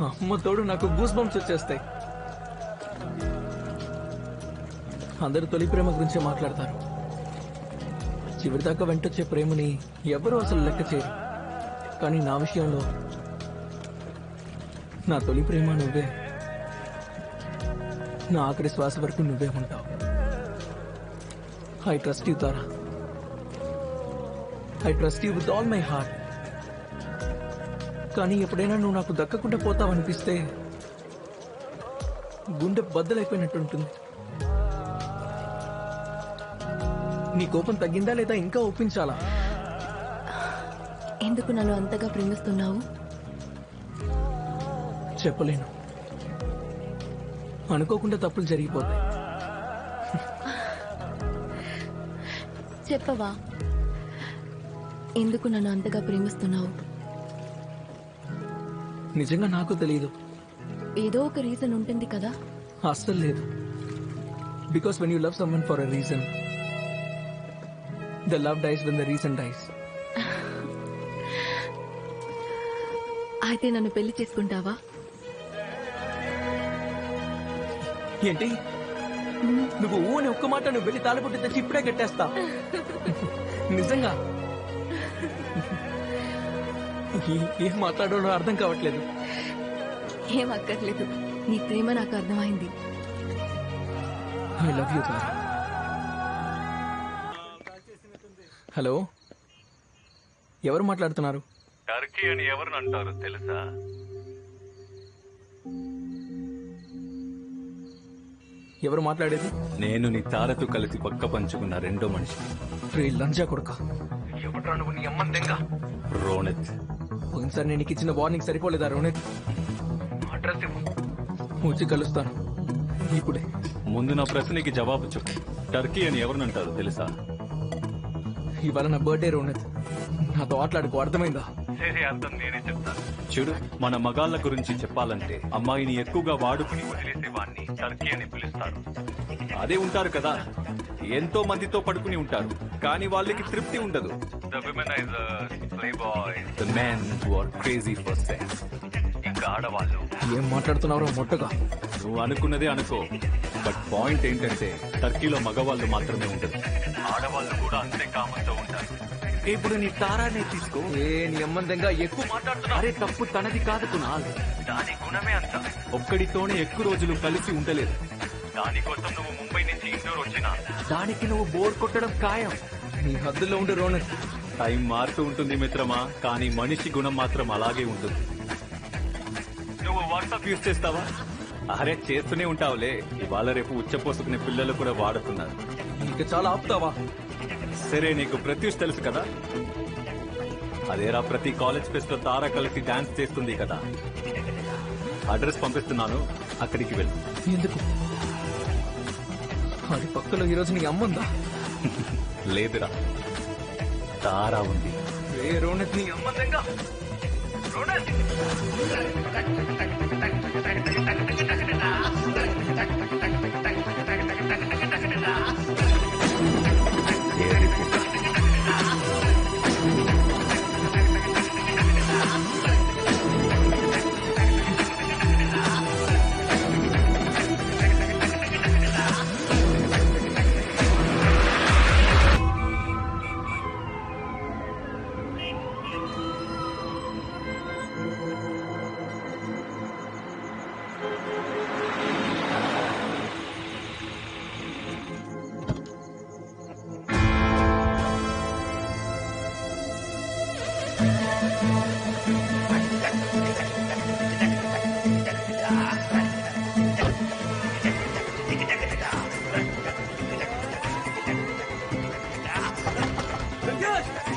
అమ్మ తోడు నాకు గూస్ బంప్స్ వచ్చేస్తాయి. అందరూ తొలి ప్రేమ గురించే మాట్లాడతారు. చివరిదాకా వెంటొచ్చే ప్రేమని ఎవరూ అసలు లెక్క చేయరు. కానీ నా విషయంలో నా తొలి ప్రేమ నువ్వే. నా ఆఖరి శ్వాస వరకు నువ్వే ఉంటావు. I trust you Tara. I trust you with all my heart. కానీ ఎప్పుడైనా నువ్వు నాకు దక్కకుండా పోతావనిపిస్తే గుండె బద్దలైపోయినట్టుంటుంది. నీ కోపం తగ్గిందా లేదా ఇంకా ఒప్పించాలా? ఎందుకు నన్ను అంతగా ప్రేమిస్తున్నావు? చెప్పలేను. అనుకోకుండా తప్పులు జరిగిపోతాయి. చెప్పవా ఎందుకు నన్ను అంతగా ప్రేమిస్తున్నావు? నిజంగా నాకు తెలియదు. ఏదో ఒక రీజన్ ఉంటుంది కదా. అస్సలు లేదు. Because when you love someone for a reason, the love dies when the reason dies. అయితే నన్ను పెళ్లి చేసుకుంటావా? ఏంటి నువ్వు ఊని ఒక్క మాట నువ్వు వెళ్ళి తాళపొట్టి తెచ్చి ఇప్పుడే కట్టేస్తా. నిజంగా ఏం మాట్లాడో అర్థం కావట్లేదు. ఏం అక్కర్లేదు, నీ ప్రేమ నాకు అర్థమైంది. I love you Tara. Hello, ఎవరు మాట్లాడుతున్నారు? టర్కీ అని ఎవరిని అంటారు తెలుసా? ఎవరు మాట్లాడేది? నేను నీ తారతో కలిసి పక్క పంచుకున్న రెండో మనిషి. రే లంజా కొడుక, ఎవడ్రా నువ్వు? నీ అమ్మని దెంగ. రోనిత్. పోయినసారి నేను నీకు ఇచ్చిన వార్నింగ్ సరిపోలేదా రోనిత్? అడ్రస్ ఇవ్వు, వచ్చి కలుస్తాను ఇప్పుడే. ముందు నా ప్రశ్నకి జవాబు చెప్పు. టర్కీ అని ఎవరిని అంటారు తెలుసా? ఇవాళ నా బర్త్డే రోనిత్, నాతో ఆటలాడుకో, అర్థమైందా? సరే, అర్థం నేనే చెప్తాను. చూడు, మన మగాళ్ళ గురించి చెప్పాలంటే అమ్మాయిని ఎక్కువగా వాడుకుని వదిలేసే వాడిని టర్కీ అని పిలుస్తారు. అదే ఉంటారు కదా, ఎంతో మందితో పడుకుని ఉంటారు, కానీ వాళ్ళకి తృప్తి ఉండదు. The womenizers, playboys, the men who are crazy for sex. ఇంకా ఆడవాళ్ళు. ఏం మాట్లాడుతున్నారో మొట్టగా? నువ్వు అనుకున్నదే అనుకో, బట్ పాయింట్ ఏంటంటే టర్కీలో మగవాళ్ళు మాత్రమే ఉండదు, ఆడవాళ్ళు కూడా అంతే కామంతో ఉంటారు. ఇప్పుడు నీ తారానే తీసుకో. నీ అమ్మని దెంగ ఎక్కువ మాట్లాడుతున్నా. అరే, తప్పు తనది కాదు కునాల్, దాని గుణమే అంత. ఒక్కడితోనే ఎక్కువ రోజులు కలిసి ఉండలేదు. దానికోసం నువ్వు ముంబై నుంచి ఇండోర్ వచ్చినా దానికి నువ్వు బోర్ కొట్టడం ఖాయం. నీ హద్దుల్లో ఉండే రోనిత్. టైం మారుతూ ఉంటుంది మిత్రమా, కానీ మనిషి గుణం మాత్రం అలాగే ఉంటుంది. నువ్వు వాట్సాప్ యూజ్ చేస్తావా? అరే, చేస్తూనే ఉంటావులే. ఇవాళ రేపు ఉచ్చపోసుకునే పిల్లలు కూడా వాడుతున్నారు. ఇంకా చాలా ఆపుతావా? సరే, నీకు ప్రత్యూష్ తెలుసు కదా? అదేరా, ప్రతి కాలేజ్ ఫెస్ట్ లో తారా కలిసి డాన్స్ చేస్తుంది కదా. అడ్రస్ పంపిస్తున్నాను, అక్కడికి వెళ్ళు. ఎందుకు? అది పక్కలో ఈరోజు నీ అమ్మందా? లేదురా, తారా ఉంది. ఏ రోనిత్, నీ అమ్మ దెంగ. రోనిత్,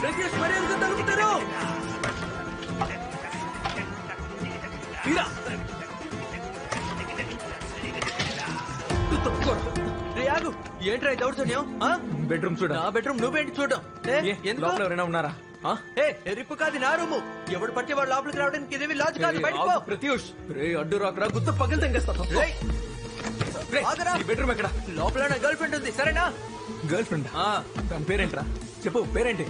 ప్రత్యూష్, మరి ఎందుకు తలుపుతారు? ఏంట్రా దౌర్జన్యం? బెడ్రూమ్ చూడ. నా బెడ్రూమ్ నువ్వేంటి చూడడం? లోపల ఎవరైనా ఉన్నారా? రిప్పు కాదు నా రూము. ఎవడు పట్టి వాడు లోపలికి రావడానికి ఇదేమి లాజ్ కాదు. బయటకు ప్రత్యూష్, రే అడ్డు రాకరా, గుర్తు పగిలి తెంగేస్తా. బెడ్రూమ్ ఎక్కడ? లోపల నా గర్ల్ ఫ్రెండ్ ఉంది, సరేనా? Girl friend? తన పేరేంట్రా? చెప్పు, పేరేంటి?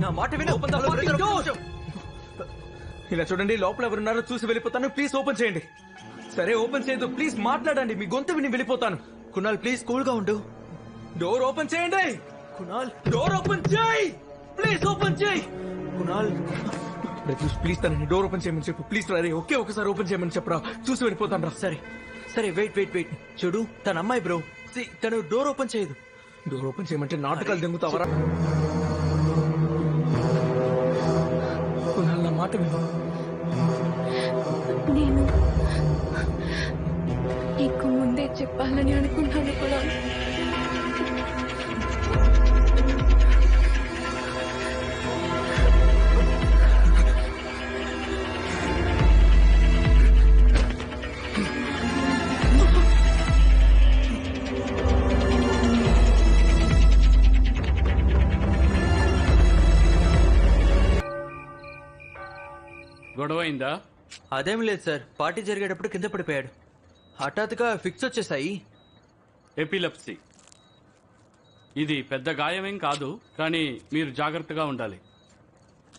నా మాట విను. ఇలా చూడండి, లోపల ఎవరున్నారో చూసి వెళ్ళిపోతాను. ప్లీజ్ ఓపెన్ చేయండి. సరే, ఓపెన్ చేయదు. ప్లీజ్ మాట్లాడండి, మీ గొంతు విని వెళ్ళిపోతాను. కునాల్, ప్లీజ్ కూల్ గా ఉండు. డోర్ ఓపెన్ చేయండి. కునాల్, డోర్ ఓపెన్ చేయి. ప్లీజ్ ఓపెన్ చేయి. కునాల్, ప్లీజ్ తనని డోర్ ఓపెన్ చేయమని చెప్పు. ప్లీజ్ రా, ఒకే ఒకసారి ఓపెన్ చేయమని చెప్పరా, చూసి వెళ్ళిపోతాను రా. సరే సరే, వెయిట్. చూడు, తన అమ్మాయి బ్రో. తను డోర్ ఓపెన్ చేయదు. డోర్ ఓపెన్ చేయమంటే నాటకాలు దెంగుతావరా? నా మాట విను. నేను నీకు ముందే చెప్పాలని అనుకున్నాను కూడా. గొడవ అయిందా? అదేం లేదు సార్, పార్టీ జరిగేటప్పుడు కింద పడిపోయాడు. హఠాత్తుగా ఫిక్స్ వచ్చేసాయి. ఎపిలెప్సీ. ఇది పెద్ద గాయమేం కాదు, కానీ మీరు జాగ్రత్తగా ఉండాలి.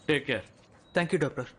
Take care. Thank you doctor.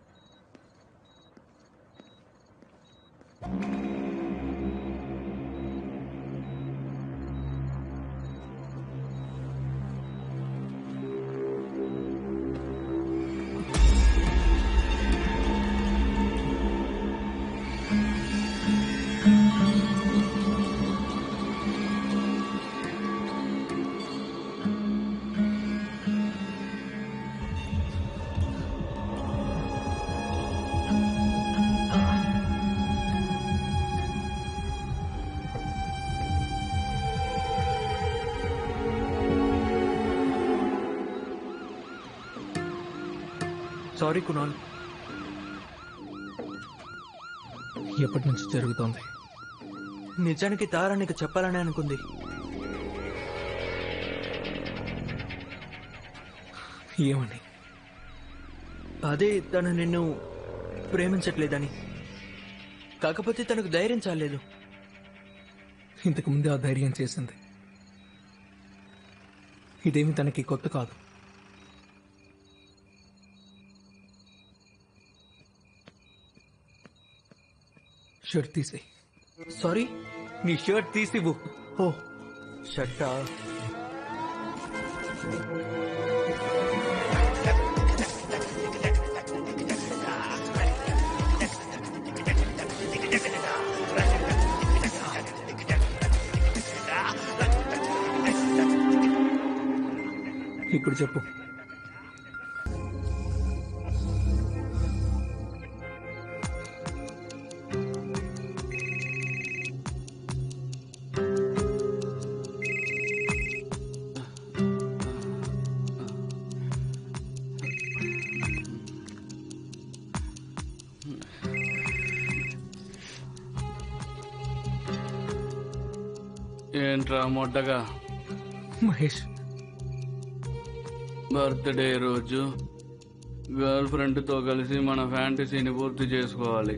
Sorry Kunal. ఎప్పటి నుంచి జరుగుతోంది? నిజానికి తారా నీకు చెప్పాలని అనుకుంది. ఏమని? అదే తను నిన్ను ప్రేమించట్లేదని. కాకపోతే తనకు ధైర్యం చాలేదు. ఇంతకు ముందే ఆ ధైర్యం చేసింది. ఇదేమి తనకి కొత్త కాదు. షర్ట్ తీసేయి. సారీ, నీ షర్ట్ తీసివ్వు. ఓ షట్టా. ఇప్పుడు చెప్పు. ఏంట్రా మొడ్డగా? మహేష్, బర్త్డే రోజు గర్ల్ ఫ్రెండ్తో కలిసి మన ఫ్యాంటసీని పూర్తి చేసుకోవాలి.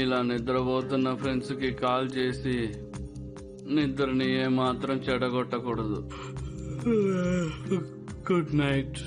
ఇలా నిద్రపోతున్న ఫ్రెండ్స్కి కాల్ చేసి నిద్రని ఏమాత్రం చెడగొట్టకూడదు. Good night.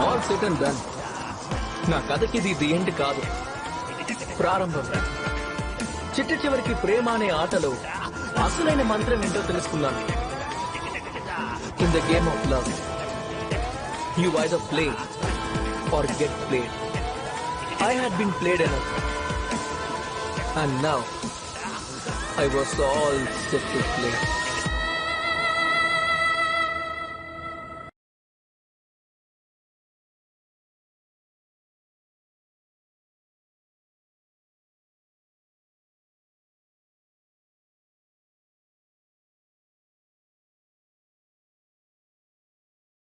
All set and done. నా కథకి ఇది ది ఎండ్ కాదు, ప్రారంభం. చిట్ట చివరికి ప్రేమ అనే ఆటలో అసలైన మంత్రం ఏంటో తెలుసుకున్నాను. In the game of love you either play or get played. I had been played enough, and now I was all set to play.